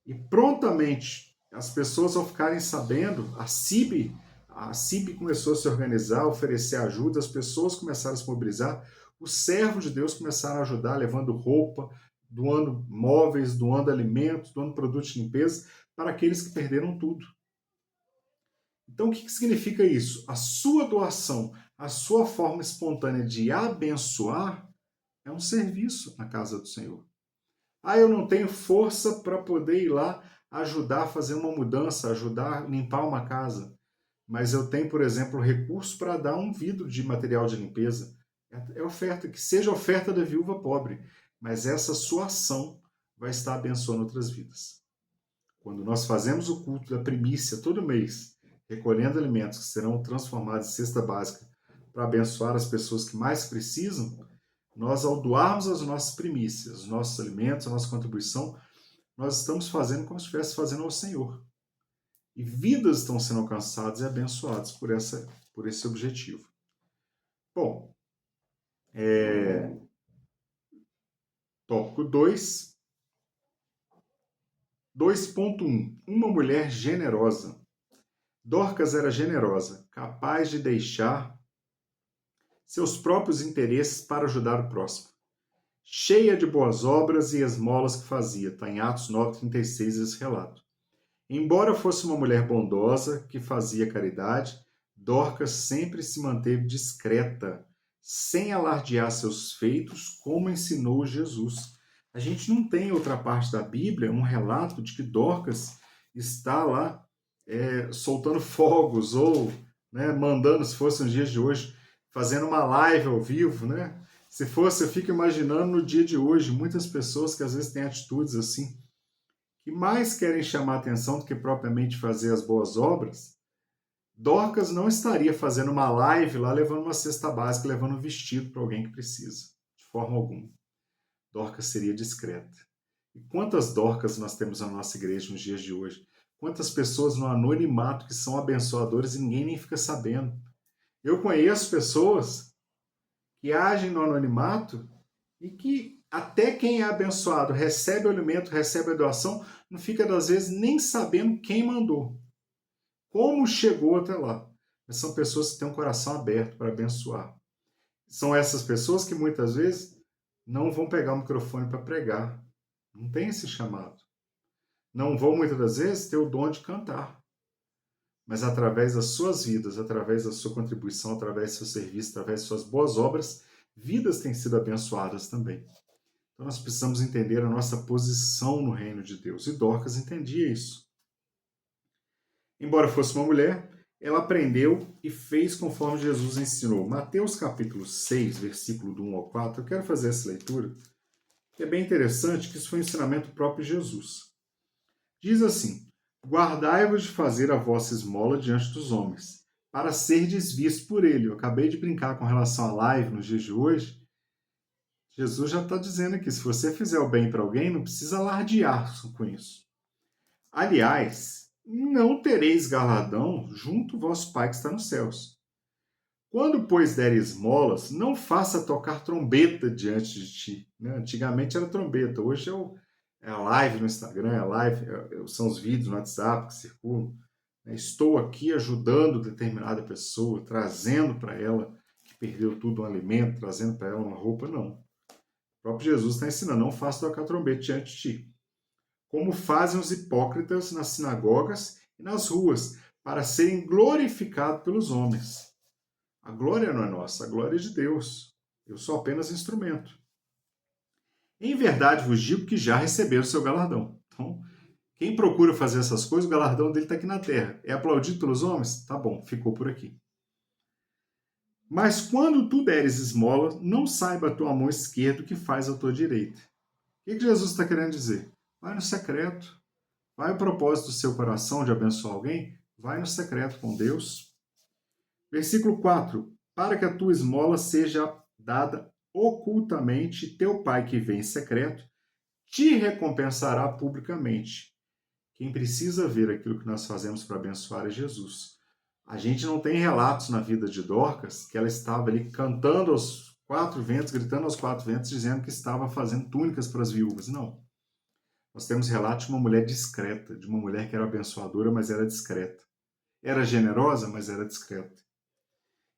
e prontamente as pessoas, ao ficarem sabendo, a CIB começou a se organizar, a oferecer ajuda, as pessoas começaram a se mobilizar, os servos de Deus começaram a ajudar, levando roupa, doando móveis, doando alimentos, doando produtos de limpeza para aqueles que perderam tudo. Então, o que significa isso? A sua doação, a sua forma espontânea de abençoar é um serviço na casa do Senhor. Eu não tenho força para poder ir lá ajudar a fazer uma mudança, ajudar a limpar uma casa. Mas eu tenho, por exemplo, recurso para dar um vidro de material de limpeza. É oferta, que seja oferta da viúva pobre. Mas essa sua ação vai estar abençoando outras vidas. quando nós fazemos o culto da primícia todo mês, recolhendo alimentos que serão transformados em cesta básica para abençoar as pessoas que mais precisam, nós, ao doarmos as nossas primícias, os nossos alimentos, a nossa contribuição, nós estamos fazendo como se estivesse fazendo ao Senhor. E vidas estão sendo alcançadas e abençoadas por esse objetivo. Bom, tópico 2, 2.1. Uma mulher generosa. Dorcas era generosa, capaz de deixar seus próprios interesses para ajudar o próximo. Cheia de boas obras e esmolas que fazia. Está em Atos 9,36 esse relato. Embora fosse uma mulher bondosa, que fazia caridade, Dorcas sempre se manteve discreta, sem alardear seus feitos, como ensinou Jesus. A gente não tem em outra parte da Bíblia um relato de que Dorcas está lá soltando fogos ou mandando, se fosse nos dias de hoje, fazendo uma live ao vivo, né? Se fosse, eu fico imaginando no dia de hoje, muitas pessoas que às vezes têm atitudes assim, que mais querem chamar atenção do que propriamente fazer as boas obras. Dorcas não estaria fazendo uma live lá, levando uma cesta básica, levando um vestido para alguém que precisa, de forma alguma. Dorcas seria discreta. E quantas Dorcas nós temos na nossa igreja nos dias de hoje? Quantas pessoas no anonimato que são abençoadoras e ninguém nem fica sabendo? Eu conheço pessoas que agem no anonimato e que até quem é abençoado recebe o alimento, recebe a doação, não fica, às vezes, nem sabendo quem mandou, como chegou até lá. Mas são pessoas que têm um coração aberto para abençoar. São essas pessoas que muitas vezes não vão pegar o microfone para pregar. Não tem esse chamado. Não vão, muitas das vezes, ter o dom de cantar. Mas através das suas vidas, através da sua contribuição, através do seu serviço, através de suas boas obras, vidas têm sido abençoadas também. Então nós precisamos entender a nossa posição no reino de Deus. E Dorcas entendia isso. Embora fosse uma mulher, ela aprendeu e fez conforme Jesus ensinou. Mateus capítulo 6, versículo do 1 ao 4, eu quero fazer essa leitura, que é bem interessante, que isso foi um ensinamento próprio de Jesus. Diz assim: guardai-vos de fazer a vossa esmola diante dos homens, para serdes vistos por ele. Eu acabei de brincar com relação à live nos dias de hoje. Jesus já está dizendo aqui, se você fizer o bem para alguém, não precisa alardear com isso. Aliás, não tereis galardão junto ao vosso Pai que está nos céus. Quando, pois, der esmolas, não faça tocar trombeta diante de ti. Antigamente era trombeta, hoje é a live no Instagram, são os vídeos no WhatsApp que circulam. Estou aqui ajudando determinada pessoa, trazendo para ela, que perdeu tudo, um alimento, trazendo para ela uma roupa, não. O próprio Jesus está ensinando, não faça tocar trombeta diante de ti. Como fazem os hipócritas nas sinagogas e nas ruas, para serem glorificados pelos homens. A glória não é nossa, a glória é de Deus. Eu sou apenas instrumento. Em verdade vos digo que já receberam o seu galardão. Então, quem procura fazer essas coisas, o galardão dele está aqui na terra. É aplaudido pelos homens? Tá bom, ficou por aqui. Mas quando tu deres esmola, não saiba a tua mão esquerda o que faz a tua direita. O que Jesus está querendo dizer? Vai no secreto. Vai o propósito do seu coração de abençoar alguém? Vai no secreto com Deus. Versículo 4. Para que a tua esmola seja dada ocultamente, teu Pai que vem em secreto te recompensará publicamente. Quem precisa ver aquilo que nós fazemos para abençoar é Jesus. A gente não tem relatos na vida de Dorcas que ela estava ali cantando aos quatro ventos, gritando aos quatro ventos, dizendo que estava fazendo túnicas para as viúvas. Não. Nós temos relatos de uma mulher discreta, de uma mulher que era abençoadora, mas era discreta. Era generosa, mas era discreta.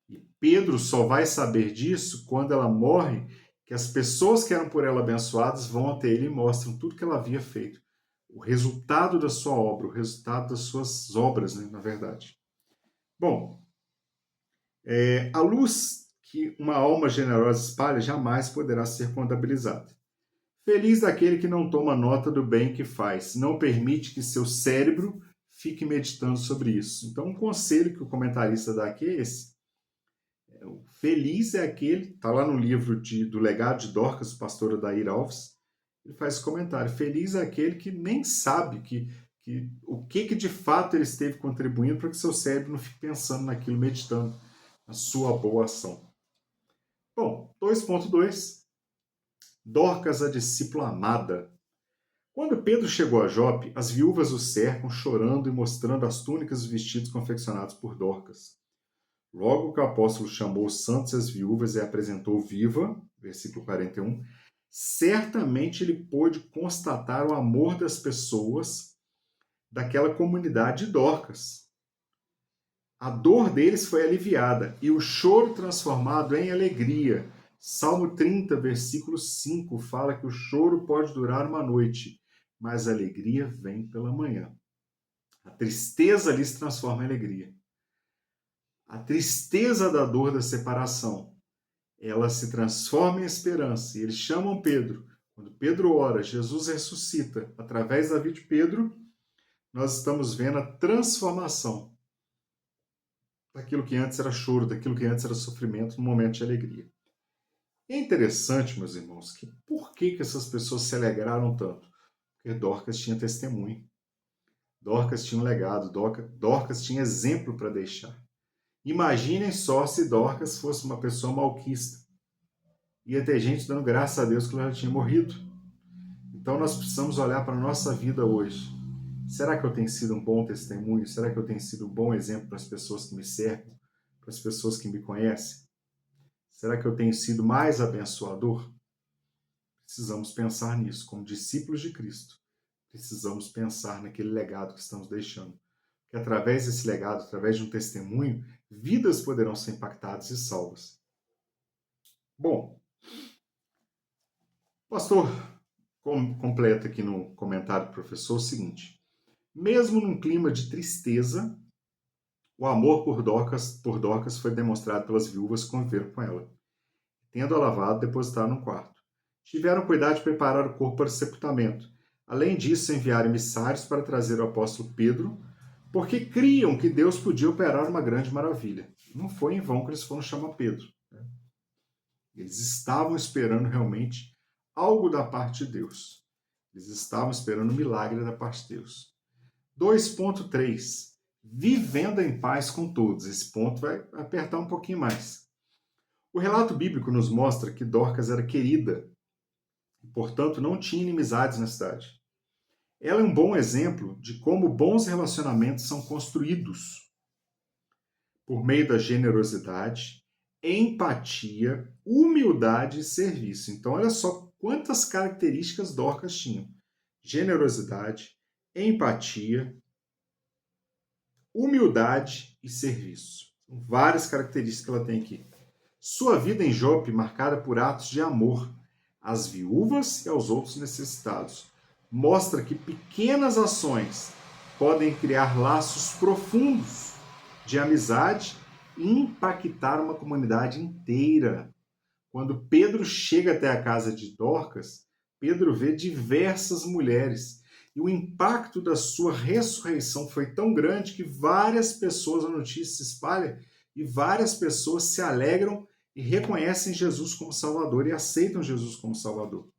E Pedro só vai saber disso quando ela morre, que as pessoas que eram por ela abençoadas vão até ele e mostram tudo que ela havia feito. O resultado da sua obra, o resultado das suas obras, na verdade. Bom, a luz que uma alma generosa espalha jamais poderá ser contabilizada. Feliz daquele que não toma nota do bem que faz, não permite que seu cérebro fique meditando sobre isso. Então, um conselho que o comentarista dá aqui é esse. Feliz é aquele, está lá no livro do Legado de Dorcas, pastora Daíra Alves, ele faz esse comentário. Feliz é aquele que nem sabe que o que de fato ele esteve contribuindo para que seu cérebro não fique pensando naquilo, meditando na sua boa ação. Bom, 2.2. Dorcas, a discípula amada. Quando Pedro chegou a Jope, as viúvas o cercam, chorando e mostrando as túnicas e os vestidos confeccionados por Dorcas. Logo que o apóstolo chamou os santos e as viúvas e a apresentou viva, versículo 41, certamente ele pôde constatar o amor das pessoas daquela comunidade de Dorcas. A dor deles foi aliviada e o choro transformado em alegria. Salmo 30, versículo 5, fala que o choro pode durar uma noite, mas a alegria vem pela manhã. A tristeza ali se transforma em alegria. A tristeza da dor da separação, ela se transforma em esperança. E eles chamam Pedro. Quando Pedro ora, Jesus ressuscita. Através da vida de Pedro, nós estamos vendo a transformação daquilo que antes era choro, daquilo que antes era sofrimento, num momento de alegria. É interessante, meus irmãos, que por que essas pessoas se alegraram tanto? Porque Dorcas tinha testemunho. Dorcas tinha um legado, Dorcas tinha exemplo para deixar. Imaginem só se Dorcas fosse uma pessoa malquista. Ia ter gente dando graças a Deus que ela já tinha morrido. Então nós precisamos olhar para a nossa vida hoje. Será que eu tenho sido um bom testemunho? Será que eu tenho sido um bom exemplo para as pessoas que me cercam? Para as pessoas que me conhecem? Será que eu tenho sido mais abençoador? Precisamos pensar nisso, como discípulos de Cristo. Precisamos pensar naquele legado que estamos deixando. Que através desse legado, através de um testemunho, vidas poderão ser impactadas e salvas. Bom, o pastor completa aqui no comentário do professor o seguinte: mesmo num clima de tristeza, o amor por Dorcas foi demonstrado pelas viúvas que conviveram com ela. Tendo-a lavado, depositaram no quarto. Tiveram cuidado de preparar o corpo para o sepultamento. Além disso, enviaram emissários para trazer o apóstolo Pedro, porque criam que Deus podia operar uma grande maravilha. Não foi em vão que eles foram chamar Pedro. Eles estavam esperando realmente algo da parte de Deus. Eles estavam esperando um milagre da parte de Deus. 2.3. Vivendo em paz com todos. Esse ponto vai apertar um pouquinho mais. O relato bíblico nos mostra que Dorcas era querida e, portanto, não tinha inimizades na cidade. Ela é um bom exemplo de como bons relacionamentos são construídos por meio da generosidade, empatia, humildade e serviço. Então, olha só quantas características Dorcas tinham: generosidade, empatia, humildade e serviço. São várias características que ela tem aqui. Sua vida em Jope marcada por atos de amor às viúvas e aos outros necessitados. Mostra que pequenas ações podem criar laços profundos de amizade e impactar uma comunidade inteira. Quando Pedro chega até a casa de Dorcas, Pedro vê diversas mulheres. E o impacto da sua ressurreição foi tão grande que várias pessoas, a notícia se espalha, e várias pessoas se alegram e reconhecem Jesus como Salvador e aceitam Jesus como Salvador.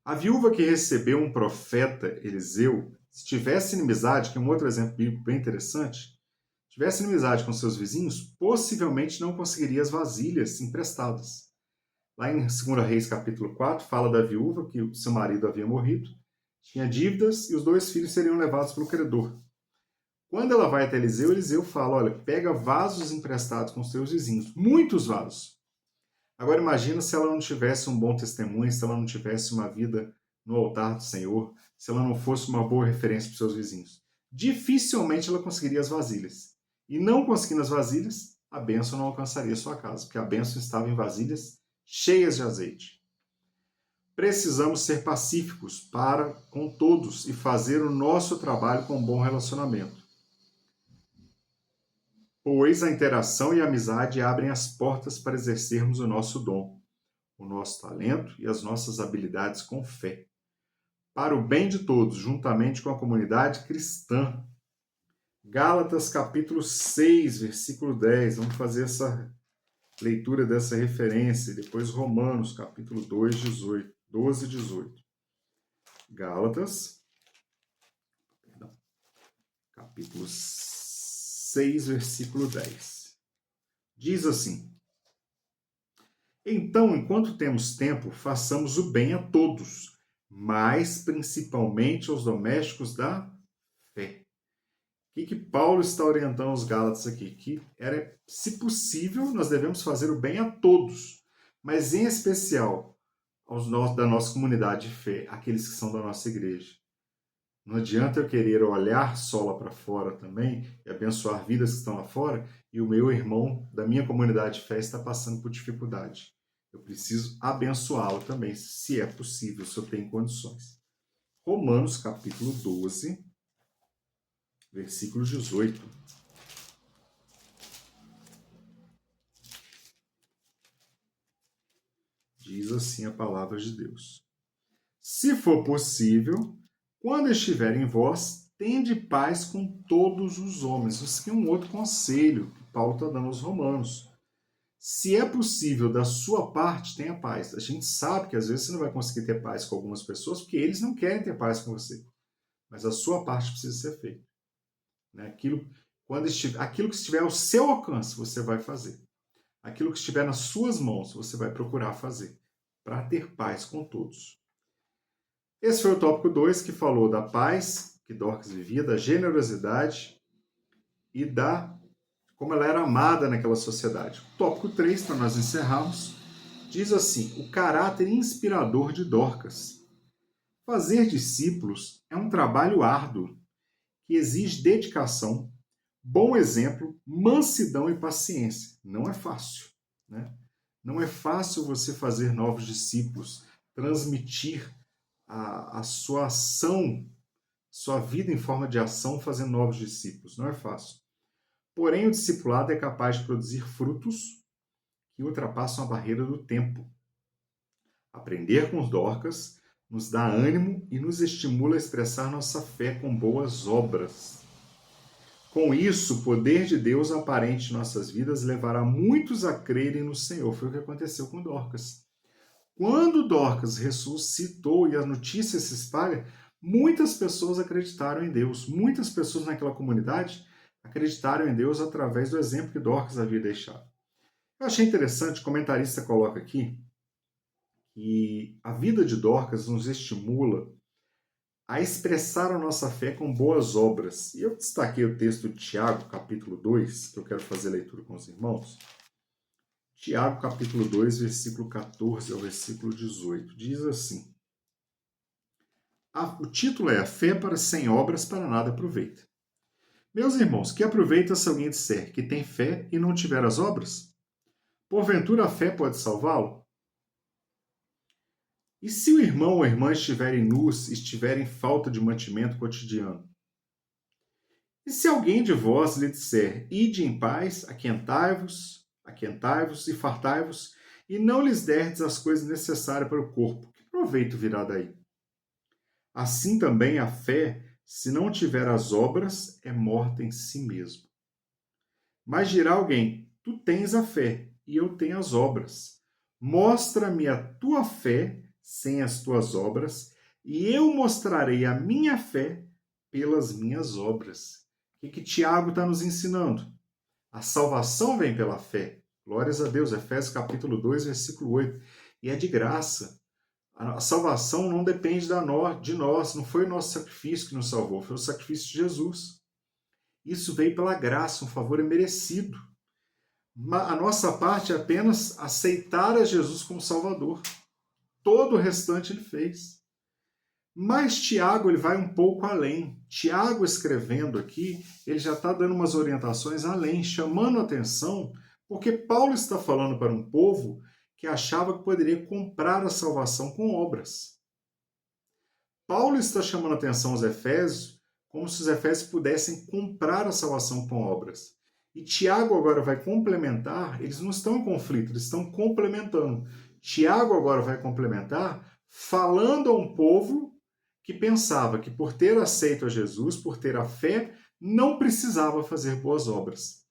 A viúva que recebeu um profeta, Eliseu, se tivesse inimizade, que é um outro exemplo bíblico bem interessante, tivesse inimizade com seus vizinhos, possivelmente não conseguiria as vasilhas emprestadas. Lá em 2 Reis capítulo 4, fala da viúva que o seu marido havia morrido, tinha dívidas e os 2 filhos seriam levados pelo credor. Quando ela vai até Eliseu, Eliseu fala: olha, pega vasos emprestados com seus vizinhos, muitos vasos. Agora imagina se ela não tivesse um bom testemunho, se ela não tivesse uma vida no altar do Senhor, se ela não fosse uma boa referência para os seus vizinhos. Dificilmente ela conseguiria as vasilhas. E não conseguindo as vasilhas, a bênção não alcançaria a sua casa, porque a bênção estava em vasilhas cheias de azeite. Precisamos ser pacíficos para com todos e fazer o nosso trabalho com um bom relacionamento. Pois a interação e a amizade abrem as portas para exercermos o nosso dom, o nosso talento e as nossas habilidades com fé, para o bem de todos, juntamente com a comunidade cristã. Gálatas capítulo 6, versículo 10. Vamos fazer essa leitura dessa referência. Depois Romanos capítulo 2, 12 e 18. Gálatas capítulo 6, versículo 10. Diz assim: Então, enquanto temos tempo, façamos o bem a todos, mas principalmente aos domésticos da fé. O que Paulo está orientando os Gálatas aqui? Que era, se possível, nós devemos fazer o bem a todos, mas em especial da nossa comunidade de fé, aqueles que são da nossa igreja. Não adianta eu querer olhar só lá para fora também e abençoar vidas que estão lá fora e o meu irmão da minha comunidade de fé está passando por dificuldade. Eu preciso abençoá-lo também, se é possível, se eu tenho condições. Romanos capítulo 12, versículo 18. Diz assim a palavra de Deus: Se for possível, quando estiver em vós, tende paz com todos os homens. Isso aqui é um outro conselho que Paulo está dando aos romanos. Se é possível da sua parte, tenha paz. A gente sabe que às vezes você não vai conseguir ter paz com algumas pessoas porque eles não querem ter paz com você. Mas a sua parte precisa ser feita. Aquilo que estiver ao seu alcance, você vai fazer. Aquilo que estiver nas suas mãos, você vai procurar fazer para ter paz com todos. Esse foi o tópico 2, que falou da paz que Dorcas vivia, da generosidade e da como ela era amada naquela sociedade. O tópico 3, para nós encerrarmos, diz assim: o caráter inspirador de Dorcas. Fazer discípulos é um trabalho árduo que exige dedicação, bom exemplo, mansidão e paciência. Não é fácil, né? Não é fácil você fazer novos discípulos, transmitir a sua ação, sua vida em forma de ação, fazendo novos discípulos. Não é fácil. Porém, o discipulado é capaz de produzir frutos que ultrapassam a barreira do tempo. Aprender com os Dorcas nos dá ânimo e nos estimula a expressar nossa fé com boas obras. Com isso, o poder de Deus aparente em nossas vidas levará muitos a crerem no Senhor. Foi o que aconteceu com Dorcas. Quando Dorcas ressuscitou e a notícia se espalha, muitas pessoas acreditaram em Deus. Muitas pessoas naquela comunidade acreditaram em Deus através do exemplo que Dorcas havia deixado. Eu achei interessante, o comentarista coloca aqui, que a vida de Dorcas nos estimula a expressar a nossa fé com boas obras. E eu destaquei o texto de Tiago, capítulo 2, que eu quero fazer a leitura com os irmãos. Tiago, capítulo 2, versículo 14 ao versículo 18. Diz assim: o título é: A fé para sem obras para nada aproveita. Meus irmãos, que aproveita se alguém disser que tem fé e não tiver as obras? Porventura a fé pode salvá-lo? E se o irmão ou a irmã estiverem nus, estiverem em falta de mantimento cotidiano? E se alguém de vós lhe disser: Ide em paz, aquentai-vos e fartai-vos, e não lhes derdes as coisas necessárias para o corpo, que proveito virá daí? Assim também a fé, se não tiver as obras, é morta em si mesmo. Mas dirá alguém: Tu tens a fé, e eu tenho as obras. Mostra-me a tua fé sem as tuas obras, e eu mostrarei a minha fé pelas minhas obras. O que Tiago está nos ensinando? A salvação vem pela fé. Glórias a Deus, Efésios capítulo 2, versículo 8. E é de graça. A salvação não depende de nós, não foi o nosso sacrifício que nos salvou, foi o sacrifício de Jesus. Isso veio pela graça, um favor merecido. A nossa parte é apenas aceitar a Jesus como Salvador. Todo o restante ele fez. Mas Tiago ele vai um pouco além. Tiago, escrevendo aqui, ele já está dando umas orientações além, chamando a atenção, porque Paulo está falando para um povo que achava que poderia comprar a salvação com obras. Paulo está chamando a atenção aos Efésios como se os Efésios pudessem comprar a salvação com obras. E Tiago agora vai complementar, eles não estão em conflito, eles estão complementando. Tiago agora vai complementar falando a um povo que pensava que por ter aceito a Jesus, por ter a fé, não precisava fazer boas obras.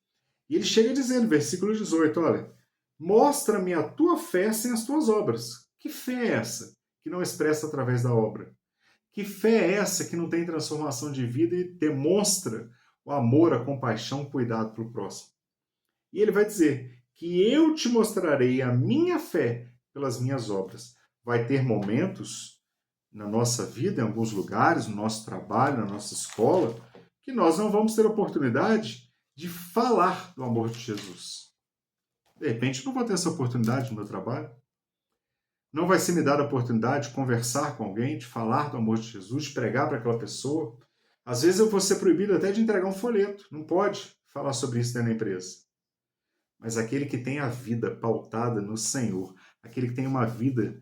E ele chega dizendo, versículo 18, olha, mostra-me a tua fé sem as tuas obras. Que fé é essa que não expressa através da obra? Que fé é essa que não tem transformação de vida e demonstra o amor, a compaixão, o cuidado pelo próximo. E ele vai dizer que eu te mostrarei a minha fé pelas minhas obras. Vai ter momentos na nossa vida, em alguns lugares, no nosso trabalho, na nossa escola, que nós não vamos ter oportunidade de falar do amor de Jesus. De repente, eu não vou ter essa oportunidade no meu trabalho. Não vai ser me dada a oportunidade de conversar com alguém, de falar do amor de Jesus, de pregar para aquela pessoa. Às vezes eu vou ser proibido até de entregar um folheto. Não pode falar sobre isso dentro da empresa. Mas aquele que tem a vida pautada no Senhor, aquele que tem uma vida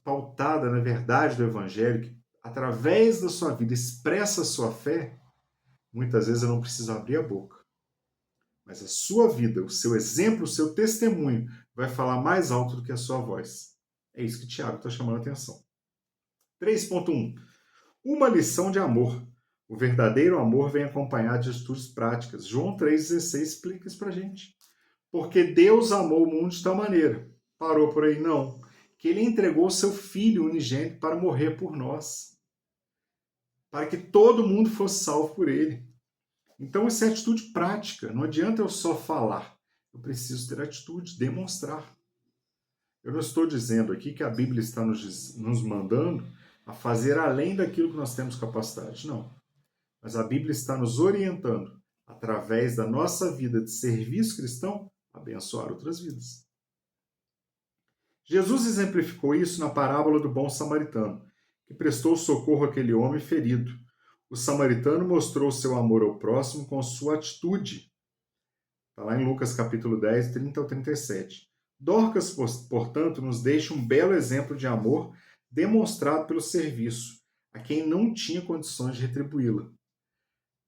pautada na verdade do Evangelho, que através da sua vida expressa a sua fé, muitas vezes eu não preciso abrir a boca. Mas a sua vida, o seu exemplo, o seu testemunho vai falar mais alto do que a sua voz. É isso que Tiago está chamando a atenção. 3.1. Uma lição de amor. O verdadeiro amor vem acompanhado de atitudes práticas. João 3,16 explica isso para a gente. Porque Deus amou o mundo de tal maneira. Parou por aí? Não. Que ele entregou o seu Filho unigênito para morrer por nós. Para que todo mundo fosse salvo por ele. Então, essa é atitude prática. Não adianta eu só falar. Eu preciso ter atitude, demonstrar. Eu não estou dizendo aqui que a Bíblia está nos mandando a fazer além daquilo que nós temos capacidade. Não. Mas a Bíblia está nos orientando, através da nossa vida de serviço cristão, a abençoar outras vidas. Jesus exemplificou isso na parábola do bom samaritano, que prestou socorro àquele homem ferido. O samaritano mostrou seu amor ao próximo com sua atitude. Está lá em Lucas capítulo 10, 30 ao 37. Dorcas, portanto, nos deixa um belo exemplo de amor demonstrado pelo serviço, a quem não tinha condições de retribuí-la.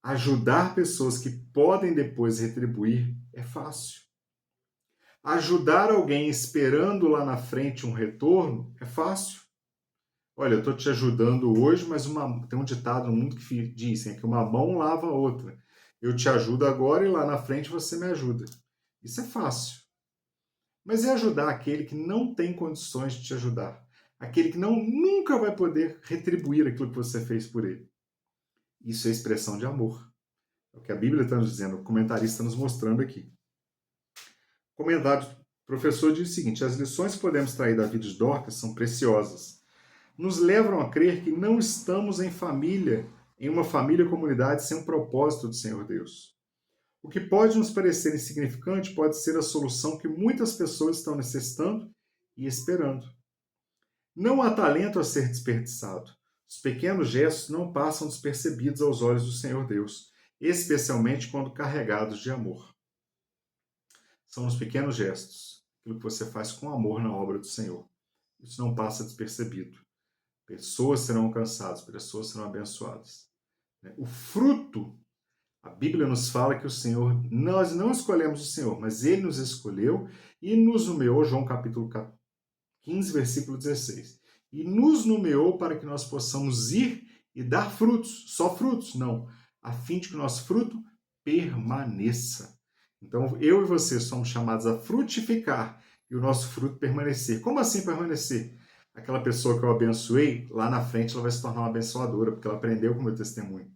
Ajudar pessoas que podem depois retribuir é fácil. Ajudar alguém esperando lá na frente um retorno é fácil. Olha, eu estou te ajudando hoje, mas tem um ditado no mundo que diz que uma mão lava a outra. Eu te ajudo agora e lá na frente você me ajuda. Isso é fácil. Mas é ajudar aquele que não tem condições de te ajudar. Aquele que nunca vai poder retribuir aquilo que você fez por ele. Isso é expressão de amor. É o que a Bíblia está nos dizendo, o comentarista está nos mostrando aqui. Comentário do professor diz o seguinte: as lições que podemos extrair da vida de Dorcas são preciosas. Nos levam a crer que não estamos em uma família comunidade sem um propósito do Senhor Deus. O que pode nos parecer insignificante pode ser a solução que muitas pessoas estão necessitando e esperando. Não há talento a ser desperdiçado. Os pequenos gestos não passam despercebidos aos olhos do Senhor Deus, especialmente quando carregados de amor. São os pequenos gestos, aquilo que você faz com amor na obra do Senhor. Isso não passa despercebido. Pessoas serão alcançadas, pessoas serão abençoadas. O fruto, a Bíblia nos fala que o Senhor, nós não escolhemos o Senhor, mas Ele nos escolheu e nos nomeou, João capítulo 15, versículo 16. E nos nomeou para que nós possamos ir e dar frutos, só frutos, não, a fim de que o nosso fruto permaneça. Então, eu e você somos chamados a frutificar e o nosso fruto permanecer. Como assim permanecer? Aquela pessoa que eu abençoei, lá na frente ela vai se tornar uma abençoadora, porque ela aprendeu com o meu testemunho.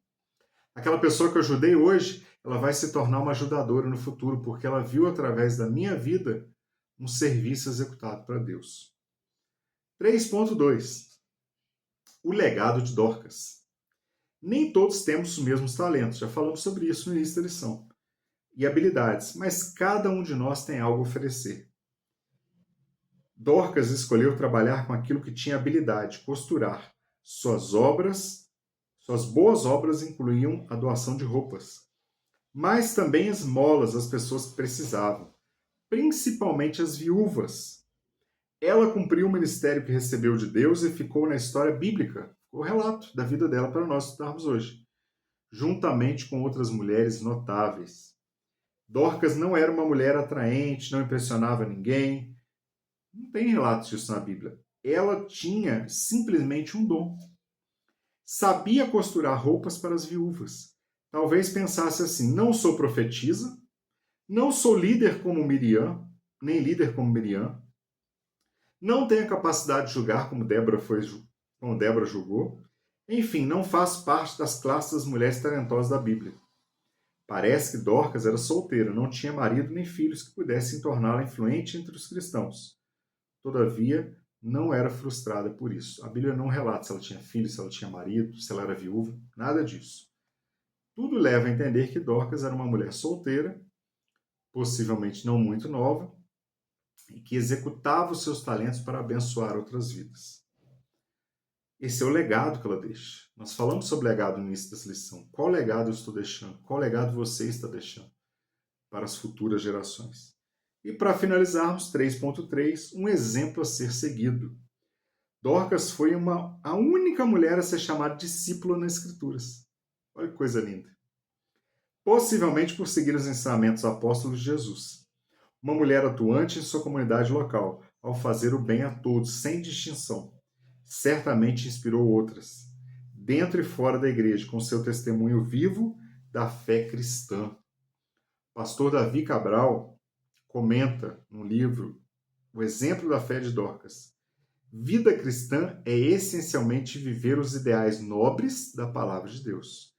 Aquela pessoa que eu ajudei hoje, ela vai se tornar uma ajudadora no futuro, porque ela viu através da minha vida um serviço executado para Deus. 3.2. O legado de Dorcas. Nem todos temos os mesmos talentos, já falamos sobre isso no início da lição, e habilidades, mas cada um de nós tem algo a oferecer. Dorcas escolheu trabalhar com aquilo que tinha habilidade, costurar. Suas boas obras incluíam a doação de roupas, mas também esmolas às pessoas que precisavam, principalmente as viúvas. Ela cumpriu o ministério que recebeu de Deus e ficou na história bíblica, o relato da vida dela para nós estudarmos hoje, juntamente com outras mulheres notáveis. Dorcas não era uma mulher atraente, não impressionava ninguém. Não tem relatos disso na Bíblia. Ela tinha simplesmente um dom. Sabia costurar roupas para as viúvas. Talvez pensasse assim: não sou profetisa, não sou líder como Miriam, nem líder como Miriam, não tenho a capacidade de julgar como Débora julgou. Enfim, não faço parte das classes das mulheres talentosas da Bíblia. Parece que Dorcas era solteira, não tinha marido nem filhos que pudessem torná-la influente entre os cristãos. Todavia, não era frustrada por isso. A Bíblia não relata se ela tinha filhos, se ela tinha marido, se ela era viúva, nada disso. Tudo leva a entender que Dorcas era uma mulher solteira, possivelmente não muito nova, e que executava os seus talentos para abençoar outras vidas. Esse é o legado que ela deixa. Nós falamos sobre legado no início dessa lição. Qual legado eu estou deixando? Qual legado você está deixando para as futuras gerações? E para finalizarmos, 3.3, um exemplo a ser seguido. Dorcas foi a única mulher a ser chamada discípula nas Escrituras. Olha que coisa linda. Possivelmente por seguir os ensinamentos apóstolos de Jesus. Uma mulher atuante em sua comunidade local, ao fazer o bem a todos, sem distinção. Certamente inspirou outras, dentro e fora da igreja, com seu testemunho vivo da fé cristã. Pastor Davi Cabral comenta no livro O Exemplo da Fé de Dorcas. Vida cristã é essencialmente viver os ideais nobres da palavra de Deus,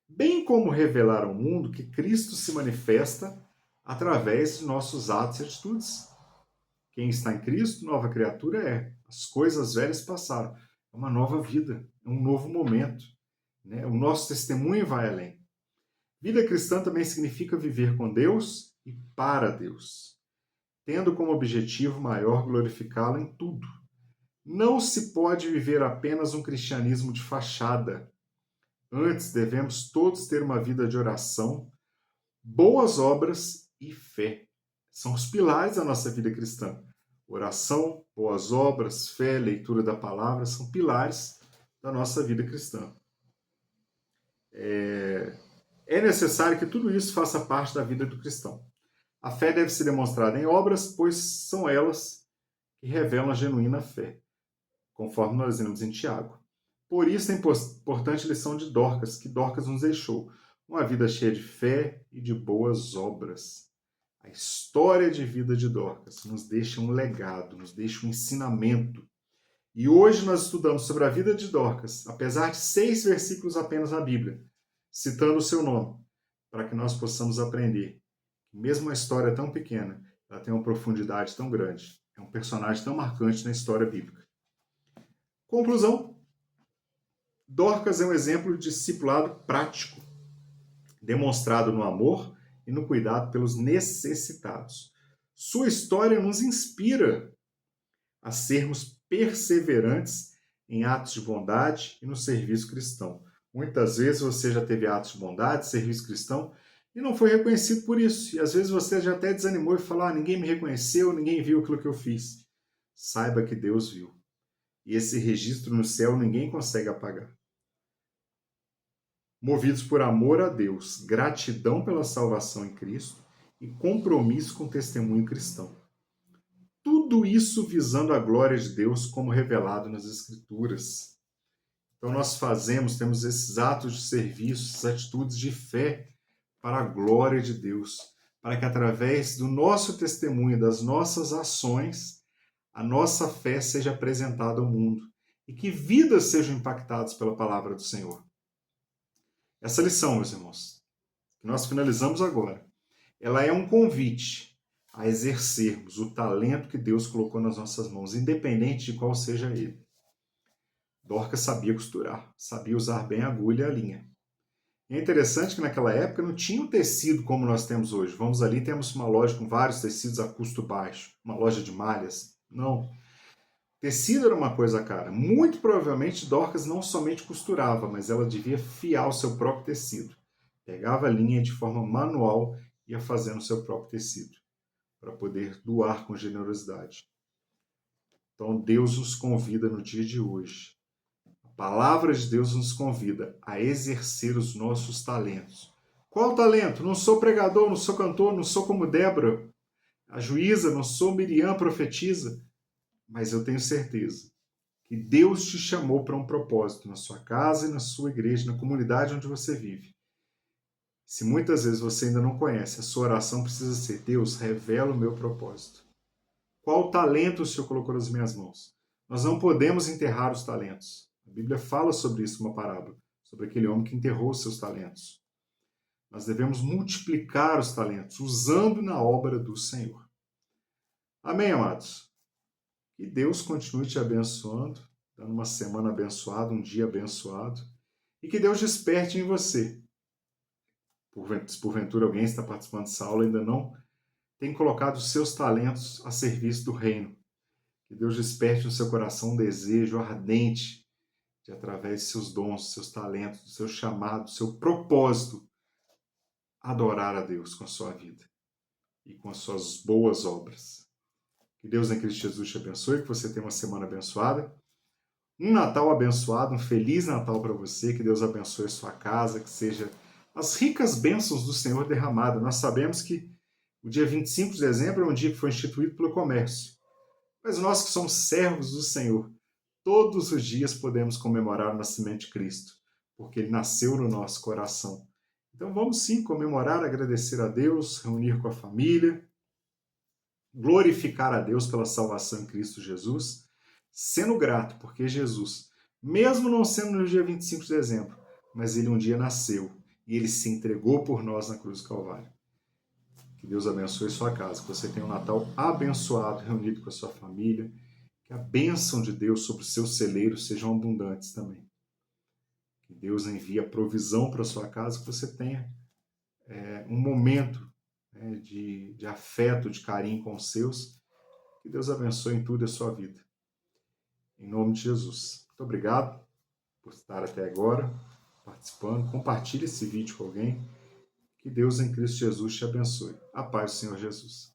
bem como revelar ao mundo que Cristo se manifesta através de nossos atos e atitudes. Quem está em Cristo, nova criatura é. As coisas velhas passaram. É uma nova vida, é um novo momento. Né? O nosso testemunho vai além. Vida cristã também significa viver com Deus e para Deus, tendo como objetivo maior glorificá-lo em tudo. Não se pode viver apenas um cristianismo de fachada. Antes, devemos todos ter uma vida de oração, boas obras e fé. São os pilares da nossa vida cristã. Oração, boas obras, fé, leitura da palavra são pilares da nossa vida cristã. É necessário que tudo isso faça parte da vida do cristão. A fé deve ser demonstrada em obras, pois são elas que revelam a genuína fé, conforme nós lemos em Tiago. Por isso é importante a lição de Dorcas, que Dorcas nos deixou. Uma vida cheia de fé e de boas obras. A história de vida de Dorcas nos deixa um legado, nos deixa um ensinamento. E hoje nós estudamos sobre a vida de Dorcas, apesar de 6 versículos apenas na Bíblia, citando o seu nome, para que nós possamos aprender que mesmo uma história tão pequena, ela tem uma profundidade tão grande. É um personagem tão marcante na história bíblica. Conclusão. Dorcas é um exemplo de discipulado prático, demonstrado no amor e no cuidado pelos necessitados. Sua história nos inspira a sermos perseverantes em atos de bondade e no serviço cristão. Muitas vezes você já teve atos de bondade, serviço cristão, e não foi reconhecido por isso. E às vezes você já até desanimou e falou, ninguém me reconheceu, ninguém viu aquilo que eu fiz. Saiba que Deus viu. E esse registro no céu ninguém consegue apagar. Movidos por amor a Deus, gratidão pela salvação em Cristo e compromisso com o testemunho cristão. Tudo isso visando a glória de Deus como revelado nas Escrituras. Então nós temos esses atos de serviço, essas atitudes de fé para a glória de Deus, para que através do nosso testemunho, das nossas ações, a nossa fé seja apresentada ao mundo e que vidas sejam impactadas pela palavra do Senhor. Essa lição, meus irmãos, que nós finalizamos agora, ela é um convite a exercermos o talento que Deus colocou nas nossas mãos, independente de qual seja ele. Dorcas sabia costurar, sabia usar bem a agulha e a linha. E é interessante que naquela época não tinha o tecido como nós temos hoje. Vamos ali, temos uma loja com vários tecidos a custo baixo, uma loja de malhas. Não. Tecido era uma coisa cara. Muito provavelmente Dorcas não somente costurava, mas ela devia fiar o seu próprio tecido. Pegava a linha de forma manual e ia fazendo o seu próprio tecido, para poder doar com generosidade. Então Deus nos convida no dia de hoje. A palavra de Deus nos convida a exercer os nossos talentos. Qual talento? Não sou pregador, não sou cantor, não sou como Débora, a juíza, não sou Miriam, profetisa. Mas eu tenho certeza que Deus te chamou para um propósito na sua casa e na sua igreja, na comunidade onde você vive. Se muitas vezes você ainda não conhece, a sua oração precisa ser: Deus, revela o meu propósito. Qual talento o Senhor colocou nas minhas mãos? Nós não podemos enterrar os talentos. A Bíblia fala sobre isso, uma parábola, sobre aquele homem que enterrou os seus talentos. Nós devemos multiplicar os talentos, usando na obra do Senhor. Amém, amados? Que Deus continue te abençoando, dando uma semana abençoada, um dia abençoado, e que Deus desperte em você. Se porventura alguém está participando dessa aula e ainda não tem colocado os seus talentos a serviço do reino. Que Deus desperte no seu coração um desejo ardente de, através de seus dons, seus talentos, do seu chamado, do seu propósito, adorar a Deus com a sua vida e com as suas boas obras. Que Deus em Cristo Jesus te abençoe, que você tenha uma semana abençoada, um Natal abençoado, um Feliz Natal para você, que Deus abençoe a sua casa, que seja as ricas bênçãos do Senhor derramadas. Nós sabemos que o dia 25 de dezembro é um dia que foi instituído pelo comércio, mas nós que somos servos do Senhor, todos os dias podemos comemorar o nascimento de Cristo, porque Ele nasceu no nosso coração. Então vamos sim comemorar, agradecer a Deus, reunir com a família, glorificar a Deus pela salvação em Cristo Jesus, sendo grato, porque Jesus, mesmo não sendo no dia 25 de dezembro, mas Ele um dia nasceu e Ele se entregou por nós na cruz do Calvário. Que Deus abençoe sua casa, que você tenha um Natal abençoado, reunido com a sua família, que a bênção de Deus sobre os seus celeiros sejam abundantes também. Que Deus envie a provisão para a sua casa, que você tenha um momento de afeto, de carinho com os seus. Que Deus abençoe em tudo a sua vida. Em nome de Jesus. Muito obrigado por estar até agora participando. Compartilhe esse vídeo com alguém. Que Deus em Cristo Jesus te abençoe. A paz do Senhor Jesus.